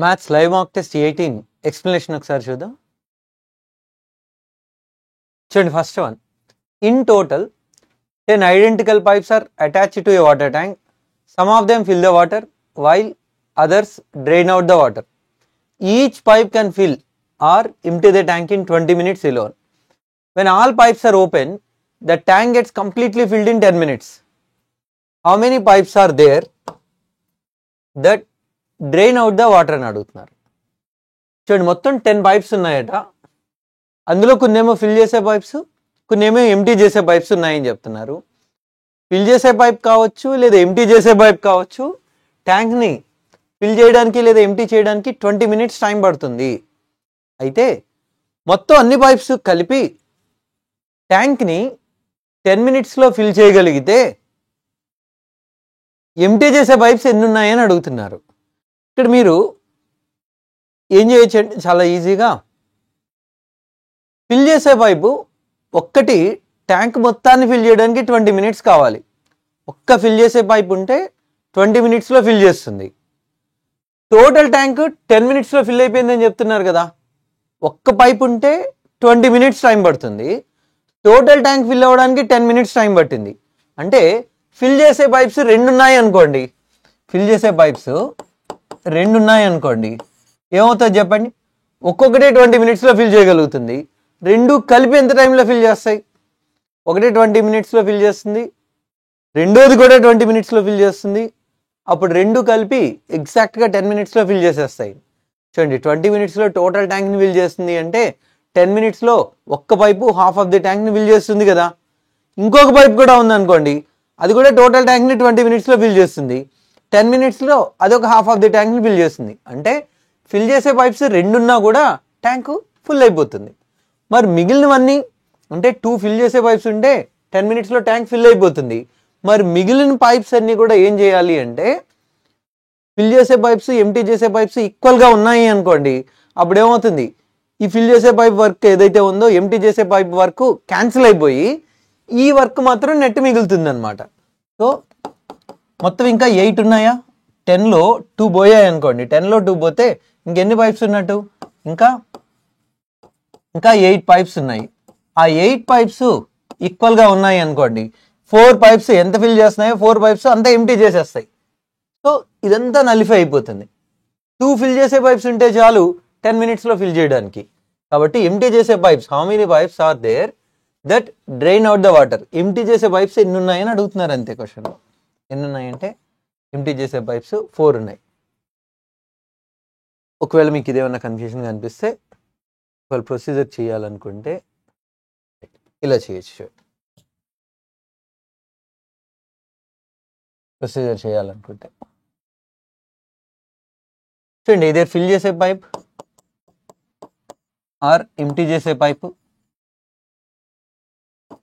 Maths live mock test 18 explanation ఒకసారి చూద్దాం. చూడండి, first one. In total 10 identical pipes are attached to a water tank. Some of them fill the water while others drain out the water. Each pipe can fill or empty the tank in 20 minutes alone. When all pipes are open, the tank gets completely filled in 10 minutes. How many pipes are there that drain out the water అని అడుగుతున్నారు. చూడండి, మొత్తం 10 pipes ఉన్నాయట. అందులో కొన్నేమో fill చేసే pipes, కొన్నేమో empty చేసే పైప్స్ ఉన్నాయని చెప్తున్నారు. ఫిల్ చేసే పైప్ కావచ్చు లేదా ఎంటీ చేసే పైప్ కావచ్చు, ట్యాంక్ని ఫిల్ చేయడానికి లేదా ఎంటీ చేయడానికి 20 minutes టైం పడుతుంది. అయితే మొత్తం అన్ని పైప్స్ కలిపి ట్యాంక్ని 10 minutesలో ఫిల్ చేయగలిగితే ఎంటీ చేసే పైప్స్ ఎన్ని ఉన్నాయని అడుగుతున్నారు. ఇక్కడ మీరు ఏం చేయొచ్చు అంటే చాలా ఈజీగా ఫిల్ చేసే పైపు ఒక్కటి ట్యాంక్ మొత్తాన్ని ఫిల్ చేయడానికి 20 minutes కావాలి. ఒక్క ఫిల్ చేసే పైప్ ఉంటే 20 minutesలో ఫిల్ చేస్తుంది. టోటల్ ట్యాంక్ 10 minutesలో ఫిల్ అయిపోయిందని చెప్తున్నారు కదా. ఒక్క పైప్ ఉంటే 20 minutes టైం పడుతుంది. టోటల్ ట్యాంక్ ఫిల్ అవ్వడానికి 10 minutes టైం పట్టింది. అంటే ఫిల్ చేసే పైప్స్ 2 ఉన్నాయి అనుకోండి. ఫిల్ చేసే పైప్స్ 2 ఉన్నాయి అనుకోండి, ఏమవుతుంది చెప్పండి? ఒక్కొక్కటే 20 minutesలో ఫిల్ చేయగలుగుతుంది. 2 కలిపి ఎంత టైంలో ఫిల్ చేస్తాయి? ఒకటే 20 minutesలో ఫిల్ చేస్తుంది, రెండోది కూడా 20 minutesలో ఫిల్ చేస్తుంది. అప్పుడు 2 కలిపి ఎగ్జాక్ట్గా 10 minutesలో ఫిల్ చేసేస్తాయి. చూడండి, 20 minutesలో టోటల్ ట్యాంక్ని ఫిల్ చేస్తుంది అంటే 10 minutesలో ఒక్క పైపు హాఫ్ ఆఫ్ ది ట్యాంక్ని ఫిల్ చేస్తుంది కదా. ఇంకొక పైప్ కూడా ఉందనుకోండి, అది కూడా టోటల్ ట్యాంక్ని 20 minutesలో ఫిల్ చేస్తుంది. 10 minutesలో అదొక హాఫ్ ఆఫ్ ది ట్యాంక్ని ఫిల్ చేస్తుంది. అంటే ఫిల్ చేసే పైప్స్ 2 ఉన్నా కూడా ట్యాంకు ఫుల్ అయిపోతుంది. మరి మిగిలినవన్నీ అంటే 2 ఫిల్ చేసే పైప్స్ ఉంటే 10 minutesలో ట్యాంక్ ఫిల్ అయిపోతుంది. మరి మిగిలిన పైప్స్ అన్నీ కూడా ఏం చేయాలి అంటే, ఫిల్ చేసే పైప్స్ ఎంటీ చేసే పైప్స్ ఈక్వల్గా ఉన్నాయి అనుకోండి, అప్పుడు ఏమవుతుంది? ఈ ఫిల్ చేసే పైప్ వర్క్ ఏదైతే ఉందో ఎంటీ చేసే పైప్ వర్క్ క్యాన్సిల్ అయిపోయి ఈ వర్క్ మాత్రం నెట్ మిగులుతుంది అనమాట. సో మొత్తం ఇంకా 8 ఉన్నాయా? 10లో 2 పోయాయి అనుకోండి. 10లో 2 పోతే ఇంకెన్ని పైప్స్ ఉన్నట్టు? ఇంకా 8 పైప్స్ ఉన్నాయి. ఆ 8 పైప్స్ ఈక్వల్గా ఉన్నాయి అనుకోండి. 4 పైప్స్ ఎంత ఫిల్ చేస్తున్నాయో 4 పైప్స్ అంతా ఎంటీ చేసేస్తాయి. సో ఇదంతా నలిఫై అయిపోతుంది. 2 ఫిల్ చేసే పైప్స్ ఉంటే చాలు 10 minutesలో ఫిల్ చేయడానికి. కాబట్టి ఎంటీ చేసే pipes, how many pipes are there that drain out the water? Empty చేసే పైప్స్ ఎన్ని ఉన్నాయని అడుగుతున్నారు అంతే క్వశ్చన్లో. ఎన్ని ఉన్నాయంటే ఎంటీ చేసే పైప్స్ 4 ఉన్నాయి. ఒకవేళ మీకు ఇదేమన్నా కన్ఫ్యూజన్గా అనిపిస్తే, ఒకవేళ ప్రొసీజర్ చేయాలనుకుంటే ఇలా చేయొచ్చు. ప్రొసీజర్ చేయాలనుకుంటే చూడండి, ఇదే ఫిల్ చేసే పైప్ ఆర్ ఎంటీ చేసే పైపు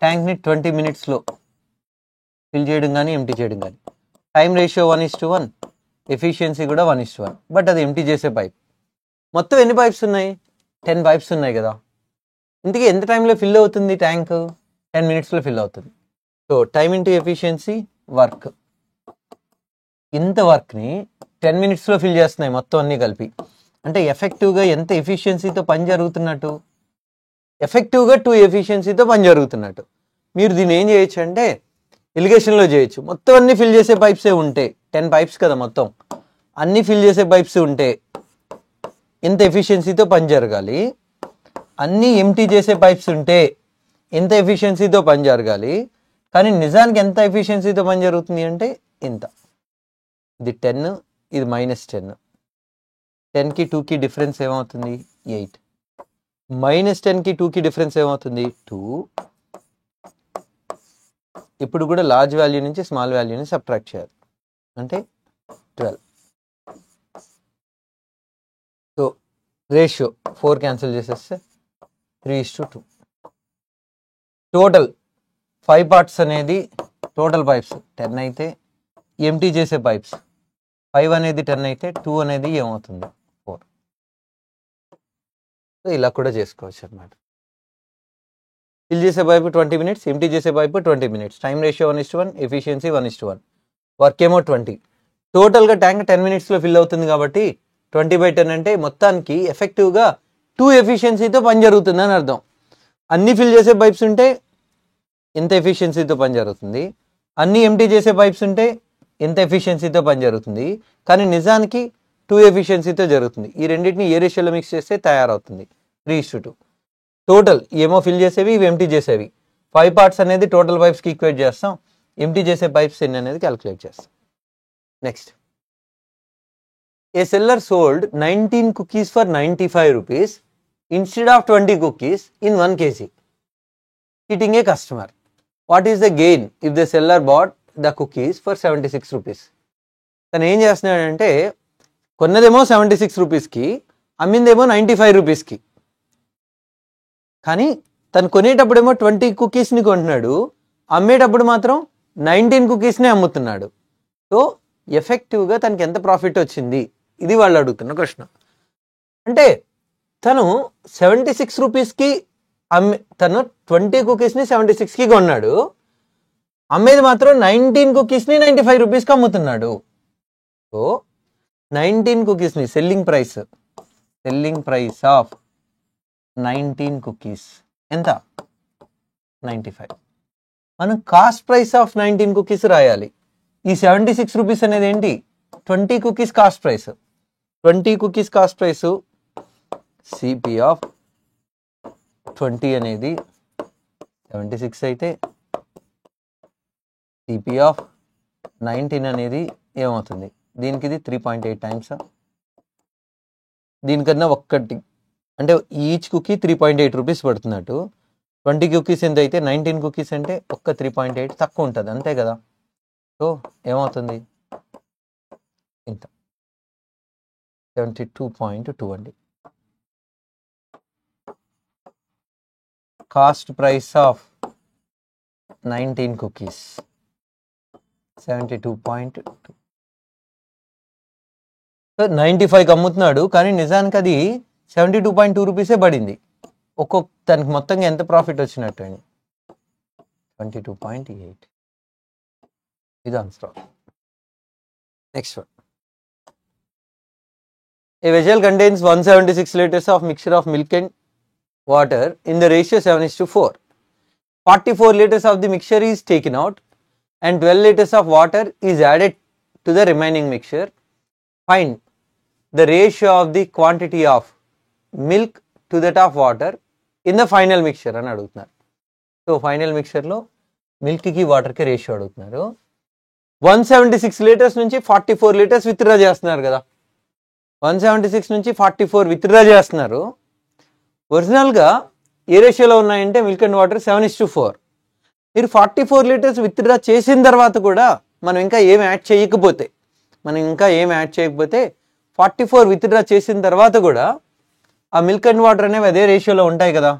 ట్యాంక్ని 20 minutesలో ఫిల్ చేయడం కానీ ఎంటీ చేయడం కానీ. టైం రేషియో 1:1, ఎఫిషియన్సీ కూడా 1:1. బట్ అది ఎంటీ చేసే పైప్. మొత్తం ఎన్ని పైప్స్ ఉన్నాయి? 10 పైప్స్ ఉన్నాయి కదా. ఇంతకీ ఎంత టైంలో ఫిల్ అవుతుంది ట్యాంక్? 10 minutesలో ఫిల్ అవుతుంది. So time into efficiency, work. ఇంత వర్క్ని 10 minutesలో ఫిల్ చేస్తున్నాయి మొత్తం అన్నీ కలిపి. అంటే ఎఫెక్టివ్గా ఎంత ఎఫిషియన్సీతో పని జరుగుతున్నట్టు? ఎఫెక్టివ్గా 2 ఎఫిషియన్సీతో పని జరుగుతున్నట్టు. మీరు దీన్ని ఏం చేయొచ్చు అంటే ఇరిగేషన్లో చేయొచ్చు. మొత్తం అన్ని ఫిల్ చేసే పైప్సే ఉంటే, 10 పైప్స్ కదా మొత్తం, అన్ని ఫిల్ చేసే పైప్స్ ఉంటే ఎంత ఎఫిషియన్సీతో పని జరగాలి? అన్నీ ఎంటీ చేసే పైప్స్ ఉంటే ఎంత ఎఫిషియన్సీతో పని జరగాలి? కానీ నిజానికి ఎంత ఎఫిషియన్సీతో పని జరుగుతుంది అంటే ఇంత. ఇది 10, ఇది -10. 10కి 2కి డిఫరెన్స్ ఏమవుతుంది? 8. -10కి 2కి డిఫరెన్స్ ఏమవుతుంది? 2. ఇప్పుడు కూడా లార్జ్ వాల్యూ నుంచి స్మాల్ వాల్యూని సబ్ట్రాక్ట్ చేయాలి, అంటే 12. సో రేషియో 4 క్యాన్సిల్ చేసేస్తే 3:2. టోటల్ 5 parts అనేది టోటల్ పైప్స్ 10 అయితే, ఎంటీ చేసే పైప్స్ 5 అనేది 10 అయితే 2 అనేది ఏమవుతుంది? 4. సో ఇలా కూడా చేసుకోవచ్చు అనమాట. ఫిల్ చేసే పైపు 20 minutes, ఎంటీ చేసే pipe 20 minutes. Time ratio 1:1, efficiency 1:1. Work ఏమో 20. టోటల్గా ట్యాంక్ 10 minutesలో ఫిల్ అవుతుంది కాబట్టి 20/10 అంటే మొత్తానికి ఎఫెక్టివ్గా 2 ఎఫిషియన్సీతో పని జరుగుతుందని అర్థం. అన్ని ఫిల్ చేసే పైప్స్ ఉంటే ఎంత ఎఫిషియన్సీతో పని జరుగుతుంది, అన్ని ఎంటీ చేసే పైప్స్ ఉంటే ఎంత ఎఫిషియన్సీతో పని జరుగుతుంది. కానీ నిజానికి 2 ఎఫిషియన్సీతో జరుగుతుంది. ఈ రెండింటిని ఏ రేషియోలో మిక్స్ చేస్తే తయారవుతుంది 3:2. టోటల్ ఏమో ఫిల్ చేసేవి, ఇవి ఎంటీ చేసేవి. 5 పార్ట్స్ అనేది టోటల్ పైప్స్కి ఈక్వేట్ చేస్తాం. ఎంటీ చేసే పైప్స్ ఎన్ని అనేది క్యాలిక్యులేట్ చేస్తాం. Next, A seller sold 19 cookies for 95 rupees instead of 20 cookies in 1 kg, cheating a customer. What is the gain if the seller bought the cookies for 76 rupees? తను ఏం చేస్తున్నాడంటే కొన్నదేమో 76 రూపీస్కి, అమ్మిందేమో 95 రూపీస్కి. కానీ తను కొనేటప్పుడేమో 20 కుకీస్ని కొంటున్నాడు, అమ్మేటప్పుడు మాత్రం 19 కుకీస్నే అమ్ముతున్నాడు. సో ఎఫెక్టివ్గా తనకి ఎంత ప్రాఫిట్ వచ్చింది, ఇది వాళ్ళు అడుగుతున్న ప్రశ్న. అంటే తను 76 రూపీస్కి తను 20 కుకీస్ని 76కి కొన్నాడు, అమ్మేది మాత్రం 19 కుకీస్ని 95 రూపీస్కి అమ్ముతున్నాడు. సో 19 కుకీస్ని సెల్లింగ్ ప్రైస్ ఆఫ్ 19 కుకీస్ ఎంత? 95. మనం కాస్ట్ ప్రైస్ ఆఫ్ 19 కుకీస్ రాయాలి. ఈ 76 రూపీస్ అనేది ఏంటి? 20 cookies cost price. 20 cookies cost price CP of 20 అనేది 76 అయితే సిపి ఆఫ్ 19 అనేది ఏమవుతుంది? దీనికి ఇది 3.8 టైమ్స్. దీనికన్నా ఒక్కటి అంటే ఈచ్ కుకీ 3.8 రూపీస్ పడుతున్నట్టు. 20 కుకీస్ ఎంత అయితే 19 కుకీస్ అంటే ఒక్క 3.8 తక్కువ ఉంటుంది, అంతే కదా. సో ఏమవుతుంది? ఇంత 72.2 అండి. Cost price of 19 cookies 72.2. So 95కి అమ్ముతున్నాడు, కానీ నిజానికి అది 72.2 రూపీసే పడింది. ఒక్కొక్క దానికి మొత్తంగా ఎంత ప్రాఫిట్ వచ్చినట్టు అండి? 22.8. ఇది answer. Next one. A vessel contains 176 liters of mixture of milk and water in the ratio 7:4. 44 liters of the mixture is taken out and 12 liters of water is added to the remaining mixture. Find the ratio of the quantity of milk to that of water in the final mixture అని అడుగుతున్నారు. So final మిక్చర్లో మిల్క్కి వాటర్కి ratio అడుగుతున్నారు. 176 litres నుంచి 44 litres withdraw చేస్తున్నారు కదా. 176 నుంచి 44 withdraw చేస్తున్నారు. ఒరిజినల్గా ఏ రేషియోలో ఉన్నాయంటే మిల్క్ అండ్ వాటర్ 7:4. మీరు 44 లీటర్స్ విత్డ్రా చేసిన తర్వాత కూడా మనం ఇంకా ఏం యాడ్ చేయకపోతే 44 విత్డ్రా చేసిన తర్వాత కూడా ఆ మిల్క్ అండ్ వాటర్ అనేవి అదే రేషియోలో ఉంటాయి కదా.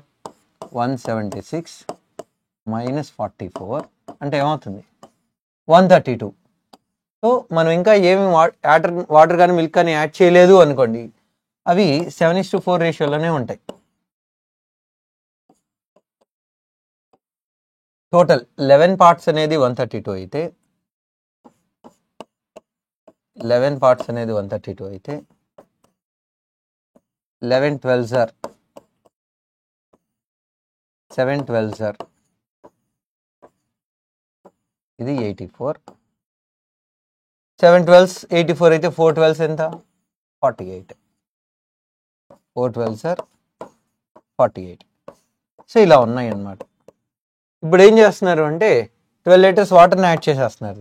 176 మైనస్ 44 అంటే ఏమవుతుంది? 132. సో మనం ఇంకా ఏమి వాటర్ కానీ మిల్క్ కానీ యాడ్ చేయలేదు అనుకోండి, అవి 7:4 రేషియోలోనే ఉంటాయి. టోటల్ 11 పార్ట్స్ అనేది 132 అయితే 11 పార్ట్స్ అనేది 132 అయితే 11 12s are 7 12s are ఇది 84. 7 12s 84 అయితే 4 12s ఎంత? 48. 4 12s are 48. సో ఇలా ఉన్నాయి అన్నమాట. ఇప్పుడు ఏం చేస్తున్నారు అంటే 12 లీటర్స్ వాటర్ని యాడ్ చేసేస్తున్నారు.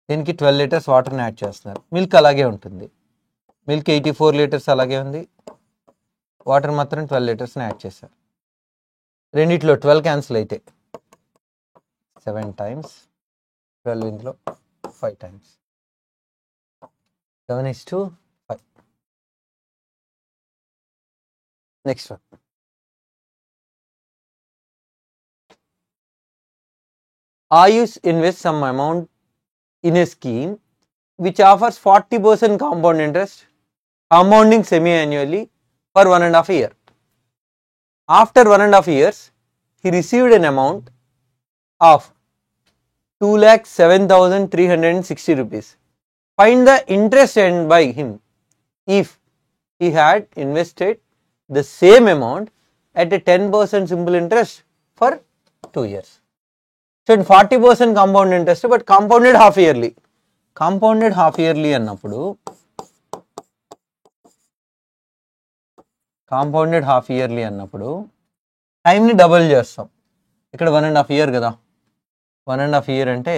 దీనికి 12 లీటర్స్ వాటర్ని యాడ్ చేస్తున్నారు. మిల్క్ అలాగే ఉంటుంది. మిల్క్ 84 లీటర్స్ అలాగే ఉంది. వాటర్ మాత్రం 12 లీటర్స్ని యాడ్ చేశారు. రెండిట్లో 12 క్యాన్సిల్ అయితే 7 టైమ్స్ 12 ఇందులో 5 times 7:5. Next one. Ayush invests some amount in a scheme which offers 40% compound interest, compounding semi-annually for 1.5 years. After 1.5 years, he received an amount of 2,07,360 rupees. Find the interest earned by him if he had invested the same amount at a 10% simple interest for 2 years. So 40% compound interest, but compounded half yearly. Compounded half yearly అన్నప్పుడు టైంని double చేస్తాం. ఇక్కడ 1.5 year కదా, 1.5 year అంటే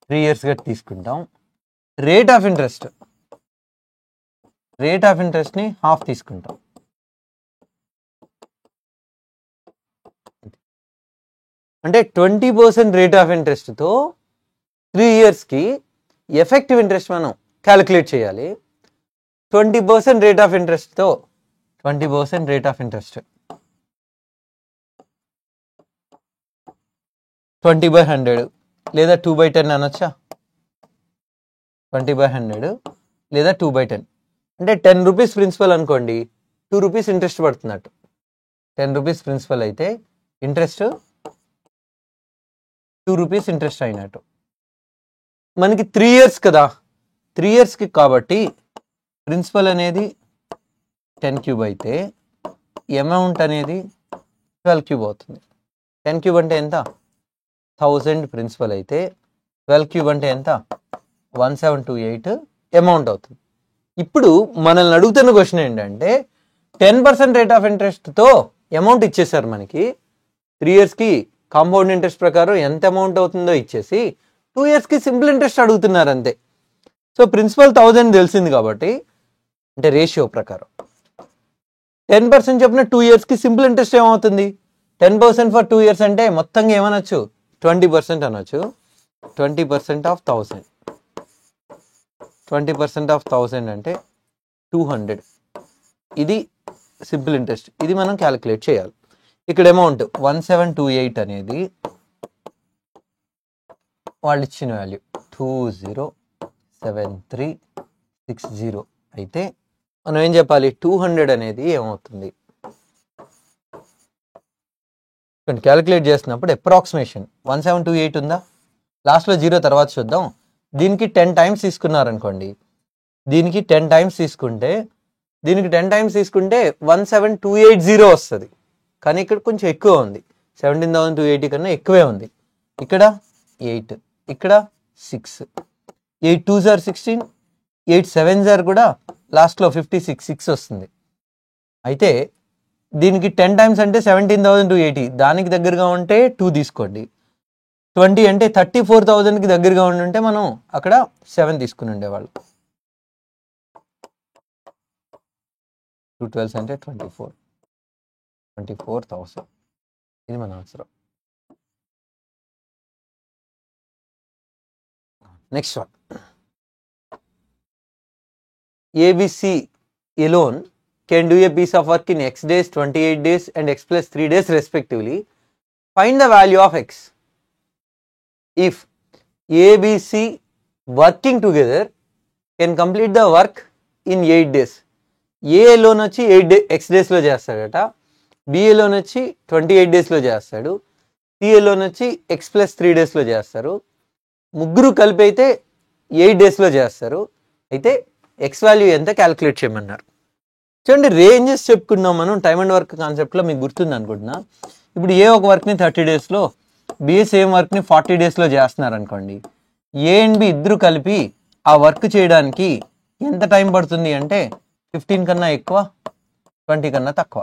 3 years గా తీసుకుంటాం. Rate of ఇంట్రెస్ట్ని half తీసుకుంటాం. అంటే 20% రేట్ ఆఫ్ ఇంట్రెస్ట్తో 3 yearsకి ఎఫెక్టివ్ ఇంట్రెస్ట్ మనం క్యాలిక్యులేట్ చేయాలి. 20% రేట్ ఆఫ్ ఇంట్రెస్ట్తో 20% రేట్ ఆఫ్ ఇంట్రెస్ట్ 20/100 లేదా 2/10 అనొచ్చా? 20/100 లేదా 2/10 అంటే 10 రూపీస్ ప్రిన్సిపల్ అనుకోండి, 2 రూపీస్ ఇంట్రెస్ట్ పడుతున్నట్టు. 10 రూపీస్ ప్రిన్సిపల్ అయితే ఇంట్రెస్ట్ 2 రూపీస్ ఇంట్రెస్ట్ అయినట్టు. మనకి 3 years కదా, 3 yearsకి కాబట్టి ప్రిన్సిపల్ అనేది 10 cube అయితే అమౌంట్ అనేది 12 cube అవుతుంది. 10 cube అంటే ఎంత? 1000 ప్రిన్సిపల్ అయితే 12 cube అంటే ఎంత? 1728 అమౌంట్ అవుతుంది. ఇప్పుడు మనల్ని అడుగుతున్న క్వశ్చన్ ఏంటంటే 10% రేట్ ఆఫ్ ఇంట్రెస్ట్తో అమౌంట్ ఇచ్చేసారు మనకి. 3 yearsకి కాంపౌండ్ ఇంట్రెస్ట్ ప్రకారం ఎంత అమౌంట్ అవుతుందో ఇచ్చేసి 2 yearsకి సింపుల్ ఇంట్రెస్ట్ అడుగుతున్నారు అంతే. సో ప్రిన్సిపల్ 1000 తెలిసింది కాబట్టి, అంటే రేషియో ప్రకారం 10% చెప్పిన 2 yearsకి సింపుల్ ఇంట్రెస్ట్ ఏమవుతుంది? 10% ఫర్ 2 years అంటే మొత్తంగా ఏమనొచ్చు? 20% అనొచ్చు. 20% ఆఫ్ 1000, 20% ఆఫ్ 1000 అంటే 200. ఇది సింపుల్ ఇంట్రెస్ట్. ఇది మనం క్యాలిక్యులేట్ చేయాలి. ఇక్కడ అమౌంట్ 1728 అనేది వాళ్ళు ఇచ్చిన వాల్యూ 207360 అయితే మనం ఏం చెప్పాలి? 200 అనేది ఏమవుతుంది? క్యాలిక్యులేట్ చేస్తున్నప్పుడు అప్రాక్సిమేషన్ 1728 ఉందా? లాస్ట్లో 0 తర్వాత చూద్దాం. దీనికి 10 times తీసుకున్నారనుకోండి, దీనికి 10 times తీసుకుంటే 17280 వస్తుంది. కానీ ఇక్కడ కొంచెం ఎక్కువ ఉంది, 17,280 కన్నా ఎక్కువే ఉంది. ఇక్కడ 8, ఇక్కడ 6, 8 2s are 16, 8 7s are కూడా లాస్ట్లో 56 వస్తుంది. అయితే దీనికి 10 times అంటే 17,280, దానికి దగ్గరగా ఉంటే 2 తీసుకోండి. 20 అంటే 34,000కి దగ్గరగా ఉంటే మనం అక్కడ 7 తీసుకుని ఉండేవాళ్ళు. 2 12s అంటే 24,000. ఇది మన answer. Next one, ABC alone can do a piece of work in X days, 28 days and X plus 3 days respectively. Find the value of X. If ABC working together can complete the work in 8 days. A alone వచ్చి 8 X daysలో చేస్తాడట, B alone వచ్చి 28 daysలో చేస్తాడు, C alone వచ్చి X plus 3 daysలో చేస్తారు. ముగ్గురు కలిపి అయితే 8 daysలో చేస్తారు. అయితే ఎక్స్ వాల్యూ ఎంత క్యాలిక్యులేట్ చేయమన్నారు. చూడండి, రేంజెస్ చెప్పుకున్నాం మనం టైమ్ అండ్ వర్క్ కాన్సెప్ట్లో, మీకు గుర్తుంది అనుకుంటున్నా. ఇప్పుడు ఏ ఒక వర్క్ని 30 daysలో, బిఏ సేమ్ వర్క్ని 40 daysలో చేస్తున్నారు అనుకోండి. ఏ అండ్ బి ఇద్దరు కలిపి ఆ వర్క్ చేయడానికి ఎంత టైం పడుతుంది అంటే 15 కన్నా ఎక్కువ, 20 కన్నా తక్కువ,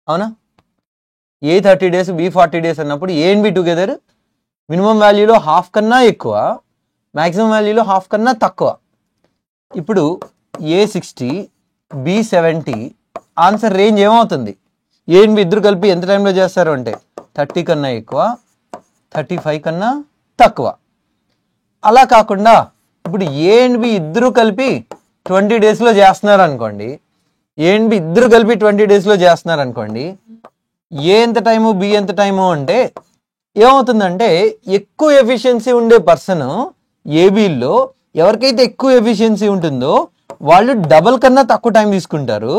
అవునా? ఏ 30 days, బి 40 days అన్నప్పుడు A and B together minimum వాల్యూలో హాఫ్ కన్నా ఎక్కువ, మ్యాక్సిమం వాల్యూలో హాఫ్ కన్నా తక్కువ. ఇప్పుడు ఏ 60, బి 70, ఆన్సర్ రేంజ్ ఏమవుతుంది? ఏ అండ్ బి ఇద్దరు కలిపి ఎంత టైంలో చేస్తారు అంటే 30 కన్నా ఎక్కువ, 35 కన్నా తక్కువ. అలా కాకుండా ఇప్పుడు ఏ అండ్ బి ఇద్దరు కలిపి 20 daysలో చేస్తున్నారు అనుకోండి, ఏ అండ్ బి ఇద్దరు కలిపి 20 daysలో చేస్తున్నారు అనుకోండి, ఏ ఎంత టైము, బి ఎంత టైము అంటే ఏమవుతుందంటే ఎక్కువ ఎఫిషియన్సీ ఉండే పర్సన్ ఏబీలో ఎవరికైతే ఎక్కువ ఎఫిషియన్సీ ఉంటుందో వాళ్ళు డబల్ కన్నా తక్కువ టైం తీసుకుంటారు.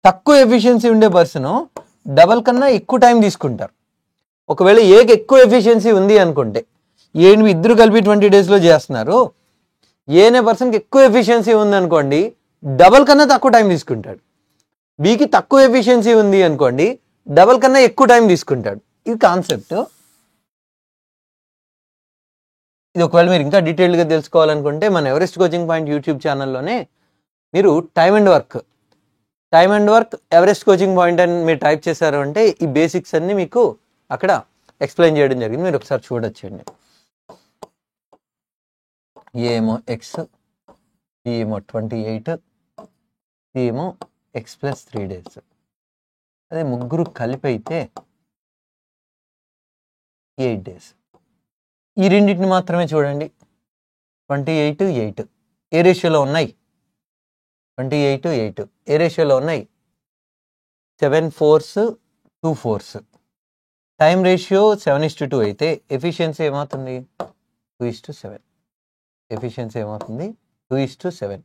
తక్కువ ఎఫిషియన్సీ ఉండే పర్సన్ డబల్ కన్నా ఎక్కువ టైం తీసుకుంటారు. ఒకవేళ ఏకి ఎక్కువ ఎఫిషియన్సీ ఉంది అనుకుంటే, ఏ అండ్ బి ఇద్దరు కలిపి 20 daysలో చేస్తున్నారు, ఏ అనే పర్సన్కి ఎక్కువ ఎఫిషియన్సీ ఉంది అనుకోండి డబల్ కన్నా తక్కువ టైం తీసుకుంటాడు. బికి తక్కువ ఎఫిషియన్సీ ఉంది అనుకోండి డబల్ కన్నా ఎక్కువ టైం తీసుకుంటాడు. ఇది కాన్సెప్ట్. ఇది ఒకవేళ మీరు ఇంకా డీటెయిల్డ్గా తెలుసుకోవాలనుకుంటే మన ఎవరెస్ట్ కోచింగ్ పాయింట్ యూట్యూబ్ ఛానల్లోనే మీరు time and work Everest coaching point అని మీరు టైప్ చేశారు అంటే ఈ బేసిక్స్ అన్ని మీకు అక్కడ ఎక్స్ప్లెయిన్ చేయడం జరిగింది. మీరు ఒకసారి చూడొచ్చండి. ఏమో ఎక్స్, ఏమో 28, ఏమో ఎక్స్ ప్లస్ 3 days. అదే ముగ్గురు కలిపి అయితే 8 days. ఈ రెండింటిని మాత్రమే చూడండి. 28, 8 ఏ రేషియోలో ఉన్నాయి? 28, 8 ఏ రేషియోలో ఉన్నాయి? 7 4s 2 4s. టైం రేషియో 7:2 అయితే ఎఫిషియన్సీ ఏమవుతుంది? 2:7. ఎఫిషియన్సీ ఏమవుతుంది? 2:7.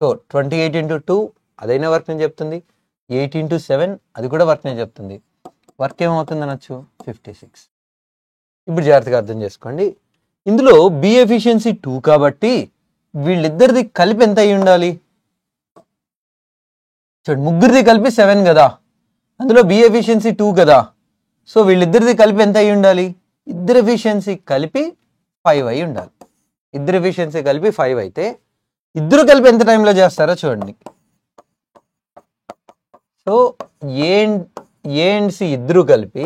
సో 28 into 2 అదైనా వర్క్ నేను చెప్తుంది, 8 into 7 అది కూడా వర్క్ నేను చెప్తుంది. వర్క్ ఏమవుతుంది అనొచ్చు? 56. ఇప్పుడు జాగ్రత్తగా అర్థం చేసుకోండి. ఇందులో బి ఎఫిషియన్సీ 2 కాబట్టి వీళ్ళిద్దరిది కలిపి ఎంత అయి ఉండాలి? చూడండి, ముగ్గురిది కలిపి 7 కదా, అందులో బి ఎఫిషియన్సీ 2 కదా. సో వీళ్ళిద్దరిది కలిపి ఎంత అయి ఉండాలి? ఇద్దరు ఎఫిషియన్సీ కలిపి 5 అయి ఉండాలి. ఇద్దరు ఎఫిషియన్సీ కలిపి 5 అయితే ఇద్దరు కలిపి ఎంత టైంలో చేస్తారో చూడండి. సో ఏ అండ్ సి ఇద్దరు కలిపి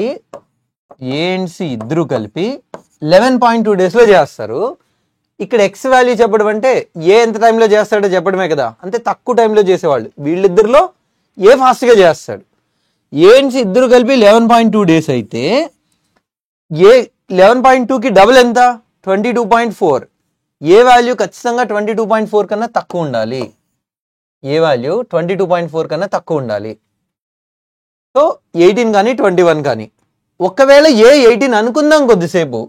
11.2 days చేస్తారు. ఇక్కడ ఎక్స్ వాల్యూ చెప్పడం అంటే ఏ ఎంత టైంలో చేస్తాడో చెప్పడమే కదా, అంటే తక్కువ టైంలో చేసేవాళ్ళు. వీళ్ళిద్దరిలో ఏ ఫాస్ట్గా చేస్తాడు. ఏ అండ్ సి ఇద్దరు కలిపి 11.2 days అయితే ఏ 11.2కి డబుల్ ఎంత? 22.4. ఏ వాల్యూ ఖచ్చితంగా 22.4 కన్నా తక్కువ ఉండాలి. ఏ వాల్యూ 22.4 కన్నా తక్కువ ఉండాలి. సో 18 కానీ 21 కానీ. ఒకవేళ ఏ 18 అనుకుందాం కొద్దిసేపు,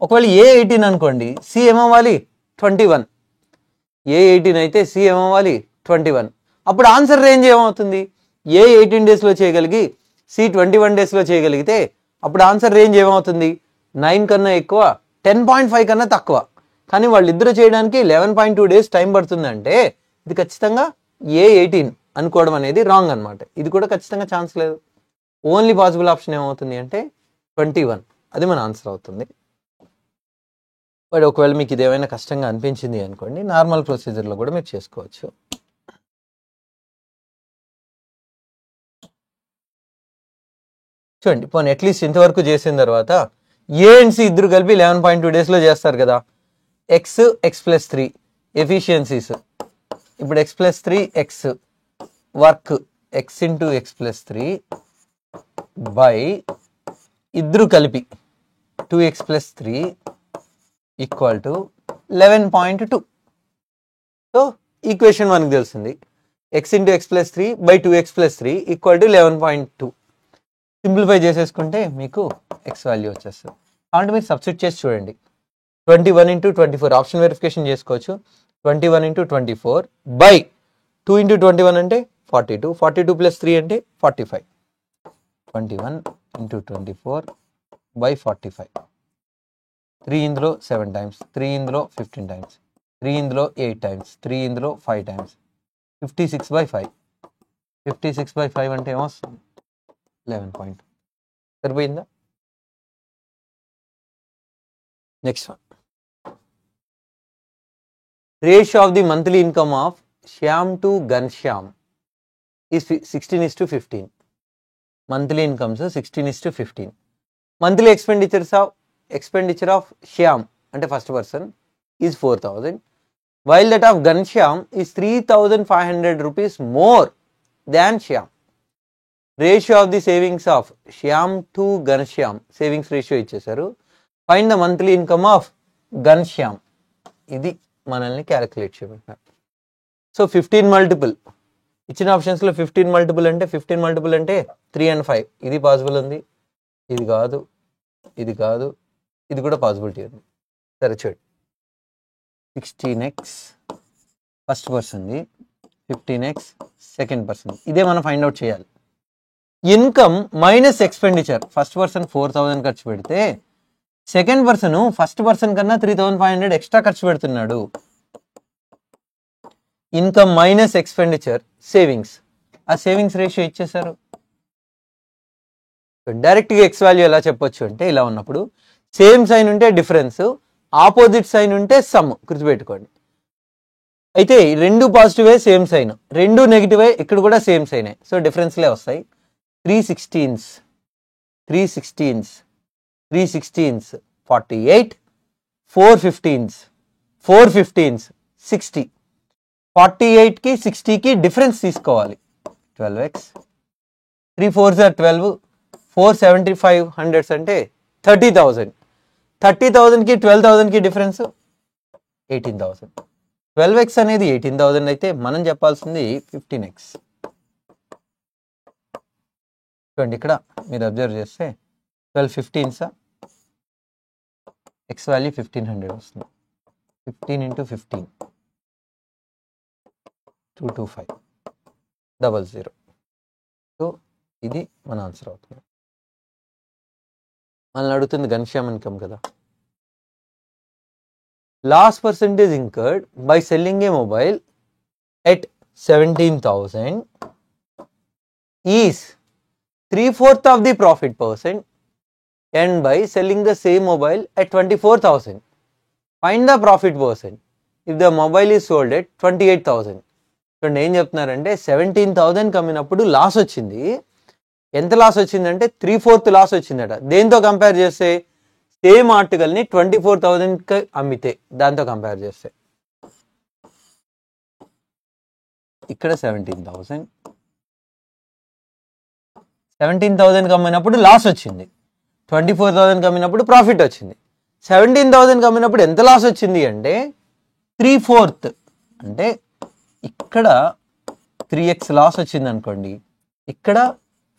ఒకవేళ ఏ 18 అనుకోండి, సి ఏమవ్వాలి? 21. ఏ 18 అయితే సి ఏమవ్వాలి? 21. అప్పుడు ఆన్సర్ రేంజ్ ఏమవుతుంది? ఏ 18 daysలో చేయగలిగి సి 21 daysలో చేయగలిగితే అప్పుడు ఆన్సర్ రేంజ్ ఏమవుతుంది? 9 కన్నా ఎక్కువ, 10.5 కన్నా తక్కువ. కానీ వాళ్ళిద్దరూ చేయడానికి 11.2 days టైం పడుతుందంటే ఇది ఖచ్చితంగా ఏ 18 అనుకోవడం అనేది రాంగ్ అనమాట. ఇది కూడా ఖచ్చితంగా ఛాన్స్ లేదు. ఓన్లీ పాసిబుల్ ఆప్షన్ ఏమవుతుంది అంటే 21. అది మన ఆన్సర్ అవుతుంది. బట్ ఒకవేళ మీకు ఇది ఏమైనా కష్టంగా అనిపించింది అనుకోండి, నార్మల్ ప్రొసీజర్లో కూడా మీరు చేసుకోవచ్చు. చూడండి, పోనీ అట్లీస్ట్ ఇంతవరకు చేసిన తర్వాత ఏ అండ్ సి ఇద్దరు కలిపి 11.2 daysలో చేస్తారు కదా. X plus 3 efficiencies. ఇప్పుడు x plus 3 x work x into x plus 3 by ఇద్దరు కలిపి 2x plus 3 equal to 11.2. So equation మనకు తెలిసింది. X into x plus 3 by 2x plus 3 equal to 11.2. Simplify చేసేసుకుంటే మీకు ఎక్స్ వాల్యూ వచ్చేస్తుంది. కాబట్టి మీరు సబ్స్టిట్యూట్ చేసి చూడండి. 21 into 24 ఆప్షన్ వెరిఫికేషన్ చేసుకోవచ్చు. 21 into 24 బై 2 into 21 అంటే 42. 42 plus 3 అంటే 45. 21 into 24 by 45. 3 ఇందులో 7 times, 3 ఇందులో 15 times, 3 ఇందులో 8 times, 3 ఇందులో 5 times. 56 by 5. 56 by 5 అంటే ఏమొస్తుంది? 11. సరిపోయిందా? Next one. Ratio of the monthly income of Shyam to Ghanshyam is 16:15. Monthly incomes 16:15. Monthly expenditure of Shyam ante first person is 4,000, while that of Ghanshyam is 3,500 rupees more than Shyam. Ratio of the savings of Shyam to Ghanshyam, savings ratio ఇచ్చేసారు. Find the monthly income of Ghanshyam. ఇది మనల్ని calculate చేయమంటున్నారు. So 15 multiple ఇచ్చిన ఆప్షన్స్లో 15 multiple అంటే 15 multiple అంటే 3 and 5. ఇది possible ఉంది, ఇది కాదు, ఇది కాదు, ఇది కూడా పాసిబిలిటీ ఉంది. సరే చూడండి, 16x first పర్సన్ది, 15x second person. ఇదే మనం ఫైండ్ అవుట్ చేయాలి. Income minus expenditure. First person 4,000 ఖర్చు పెడితే సెకండ్ పర్సన్ ఫస్ట్ పర్సన్ కన్నా 3,500 ఎక్స్ట్రా ఖర్చు పెడుతున్నాడు. Income minus expenditure savings. ఆ సేవింగ్స్ రేషియో ఇచ్చేసారు. డైరెక్ట్గా ఎక్స్ వాల్యూ ఎలా చెప్పొచ్చు అంటే ఇలా ఉన్నప్పుడు సేమ్ సైన్ ఉంటే డిఫరెన్స్, ఆపోజిట్ సైన్ ఉంటే సమ్, గుర్తుపెట్టుకోండి. అయితే రెండు పాజిటివే సేమ్ సైన్, రెండు నెగిటివే ఇక్కడ కూడా సేమ్ సైనే, సో డిఫరెన్స్లే వస్తాయి. 3 16s 48, 4 15s 60. 48కి 60కి డిఫరెన్స్ తీసుకోవాలి. 12x, 3 4s are 12, 4 75 హండ్రెడ్స్ అంటే 30,000. 30,000కి 12,000కి డిఫరెన్స్ 18,000. 12x అనేది 18,000 అయితే మనం చెప్పాల్సింది 15x. చూడండి ఇక్కడ మీరు అబ్జర్వ్ చేస్తే 12 15s ఎక్స్ వాల్యూ 1500 వస్తుంది. 15 into 15 22500. సో ఇది మన ఆన్సర్ అవుతుంది. మనల్ని అడుగుతుంది ఘనశ్యామ్ ఇన్కమ్ కదా. Loss percentage incurred by selling a mobile at 17,000 is 3/4 of the profit percent and by selling the same mobile at 24,000. Find the profit percent if the mobile is sold at 28,000. ఇక్కడ ఏం చెప్తున్నారంటే 17,000 అమ్మినప్పుడు loss వచ్చింది. ఎంత loss వచ్చిందంటే 3/4 loss వచ్చిందట. దేంతో compare చేస్తే సేమ్ ఆర్టికల్ని 24,000కి అమ్మితే దాంతో కంపేర్ చేస్తే ఇక్కడ 17,000కి అమ్మినప్పుడు లాస్ వచ్చింది, 24,000కి అమ్మినప్పుడు ప్రాఫిట్ వచ్చింది. 17,000కి అమ్మినప్పుడు ఎంత లాస్ వచ్చింది అంటే 3/4, అంటే ఇక్కడ 3x లాస్ వచ్చింది అనుకోండి, ఇక్కడ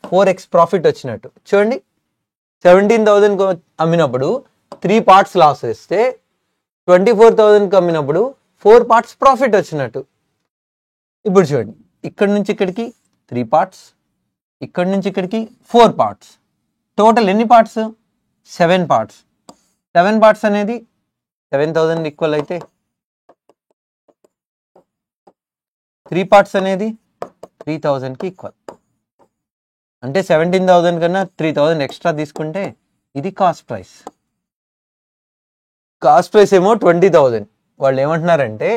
4x ప్రాఫిట్ వచ్చినట్టు. చూడండి 17,000కి అమ్మినప్పుడు 3 parts లాస్ వేస్తే 24,000కి అమ్మినప్పుడు 4 parts ప్రాఫిట్ వచ్చినట్టు. ఇప్పుడు చూడండి ఇక్కడ నుంచి ఇక్కడికి 3 parts, ఇక్కడ నుంచి ఇక్కడికి 4 parts, టోటల్ ఎన్ని పార్ట్స్ 7 parts. 7 parts అనేది 7,000 ఈక్వల్ అయితే 3 parts అనేది 3,000కి ఈక్వల్. అంటే 17,000 కన్నా 3,000 ఎక్స్ట్రా తీసుకుంటే ఇది కాస్ట్ ప్రైస్. కాస్ట్ ప్రైస్ ఏమో 20,000. వాళ్ళు ఏమంటున్నారంటే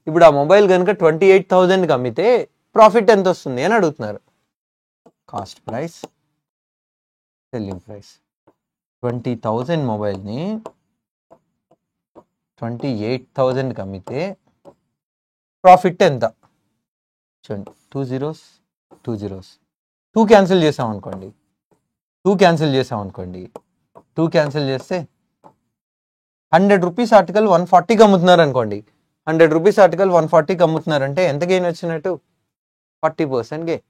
ఇప్పుడు ఆ మొబైల్ కనుక 28,000కి అమ్మితే ప్రాఫిట్ ఎంత వస్తుంది అని అడుగుతున్నారు. Cost price, selling price. 20,000 మొబైల్ని 28,000కి అమ్మితే ప్రాఫిట్ ఎంత చూడండి. 2 zeros 2 zeros 2 క్యాన్సిల్ చేసాం అనుకోండి, 2 క్యాన్సిల్ చేస్తే 100 రూపీస్ ఆర్టికల్ 140కి అమ్ముతున్నారు అనుకోండి. 100 రూపీస్ ఆర్టికల్ 140కి అమ్ముతున్నారంటే ఎంత గెయిన్ వచ్చినట్టు 40% gain.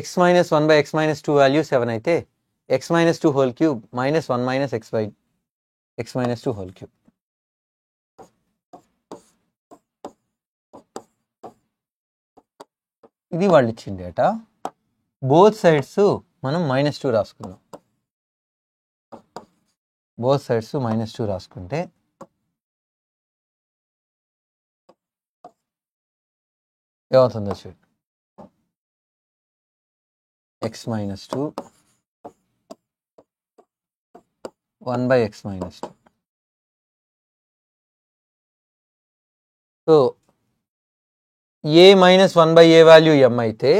x minus 1 by x minus 2 value 7 అయితే x minus 2 whole cube minus 1 minus x by x minus 2 whole cube. ఇది వాళ్ళు ఇచ్చిన డేటా. బోత్ సైడ్స్ మనం -2 రాసుకుందాం. బోత్ సైడ్స్ -2 రాసుకుంటే ఏమవుతుందో చూడండి. x minus 2 1 by x minus 2. So a minus 1 by a value m అయితే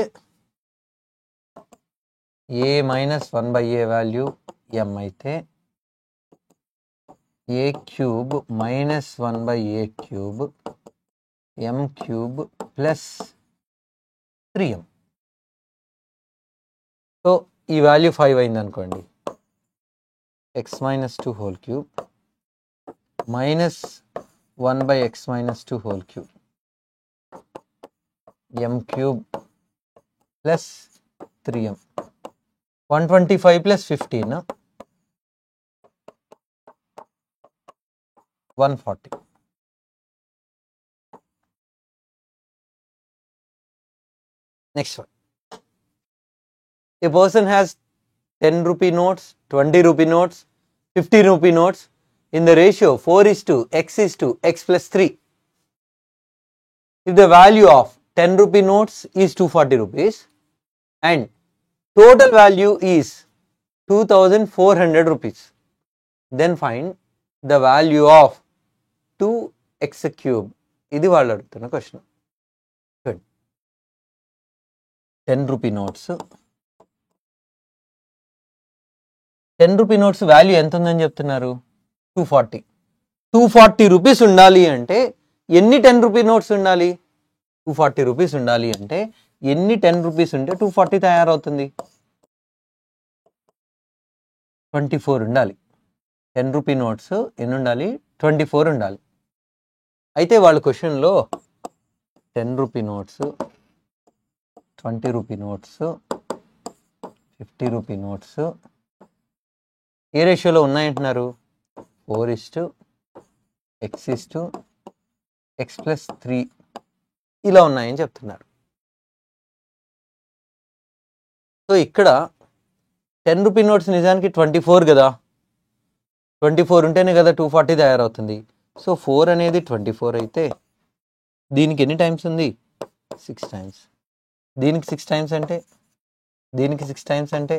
a minus 1 by a value m అయితే a cube minus 1 by a cube m cube plus 3m. So ఈ value 5 అయింది అనుకోండి. x minus 2 whole cube minus 1 by x minus 2 whole cube m cube plus 3m. 125 plus 15 140. Next one. A person has 10 rupee notes, 20 rupee notes, 50 rupee notes in the ratio 4:x+3. If the value of 10 rupee notes is 240 rupees and total value is 2400 rupees, then find the value of 2x cube. ఇది వాళ్ళు అడుగుతున్న question. 10 rupee notes, 10 rupee notes value ఎంత ఉందని చెప్తున్నారు? 240. 240 rupees ఉండాలి అంటే ఎన్ని 10 rupee notes ఉండాలి? 240 రూపీస్ ఉండాలి అంటే ఎన్ని 10 రూపీస్ ఉంటే 240 తయారవుతుంది? 24 ఉండాలి. 10 రూపీ నోట్స్ ఎన్ని ఉండాలి? 24 ఉండాలి. అయితే వాళ్ళ క్వశ్చన్లో 10 rupee notes, 20 rupee notes, 50 rupee notes ఏ రేషియోలో ఉన్నాయంటున్నారు? 4:x+3 ఇలా ఉన్నాయని చెప్తున్నారు. సో ఇక్కడ 10 రూపీ నోట్స్ నిజానికి 24 కదా, 24 ఉంటేనే కదా 240 తయారవుతుంది. సో 4 అనేది 24 అయితే దీనికి ఎన్ని టైమ్స్ ఉంది? 6 టైమ్స్. దీనికి 6 టైమ్స్ అంటే, దీనికి 6 టైమ్స్ అంటే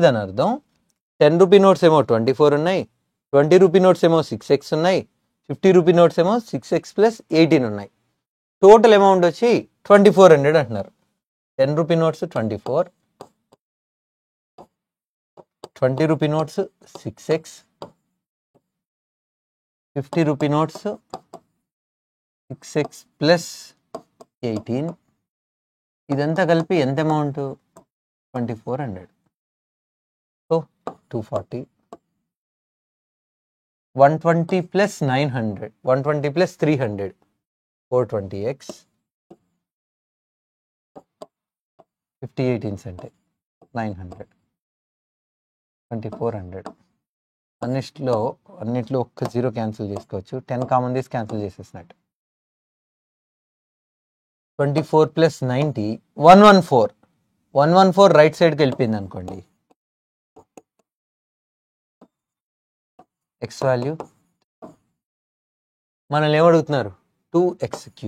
దాని అర్థం 10 రూపీ నోట్స్ ఏమో 24 ఉన్నాయి, 20 రూపీ నోట్స్ ఏమో 6x ఉన్నాయి, 50 రూపీ నోట్స్ ఏమో 6x+18 ఉన్నాయి. టోటల్ అమౌంట్ వచ్చి 2400 అంటున్నారు. 10 rupee notes 24, 20 rupee notes 6x, 50 rupee notes 6x+18, ఇదంతా కలిపి ఎంత అమౌంట్? 2400. సో 240, 120 + 900, 120 + 300, 420x, 50/18 అంటే 900, 2400. అన్నిట్లో ఒక్క 0 క్యాన్సిల్ చేసుకోవచ్చు. 10 కామన్ తీసి క్యాన్సిల్ చేసేసినట్టు. 24 + 90, 114. 114 రైట్ సైడ్కి వెళ్ళిపోయింది అనుకోండి. x వాల్యూ మనల్ని ఏమడుగుతున్నారు? 2x3,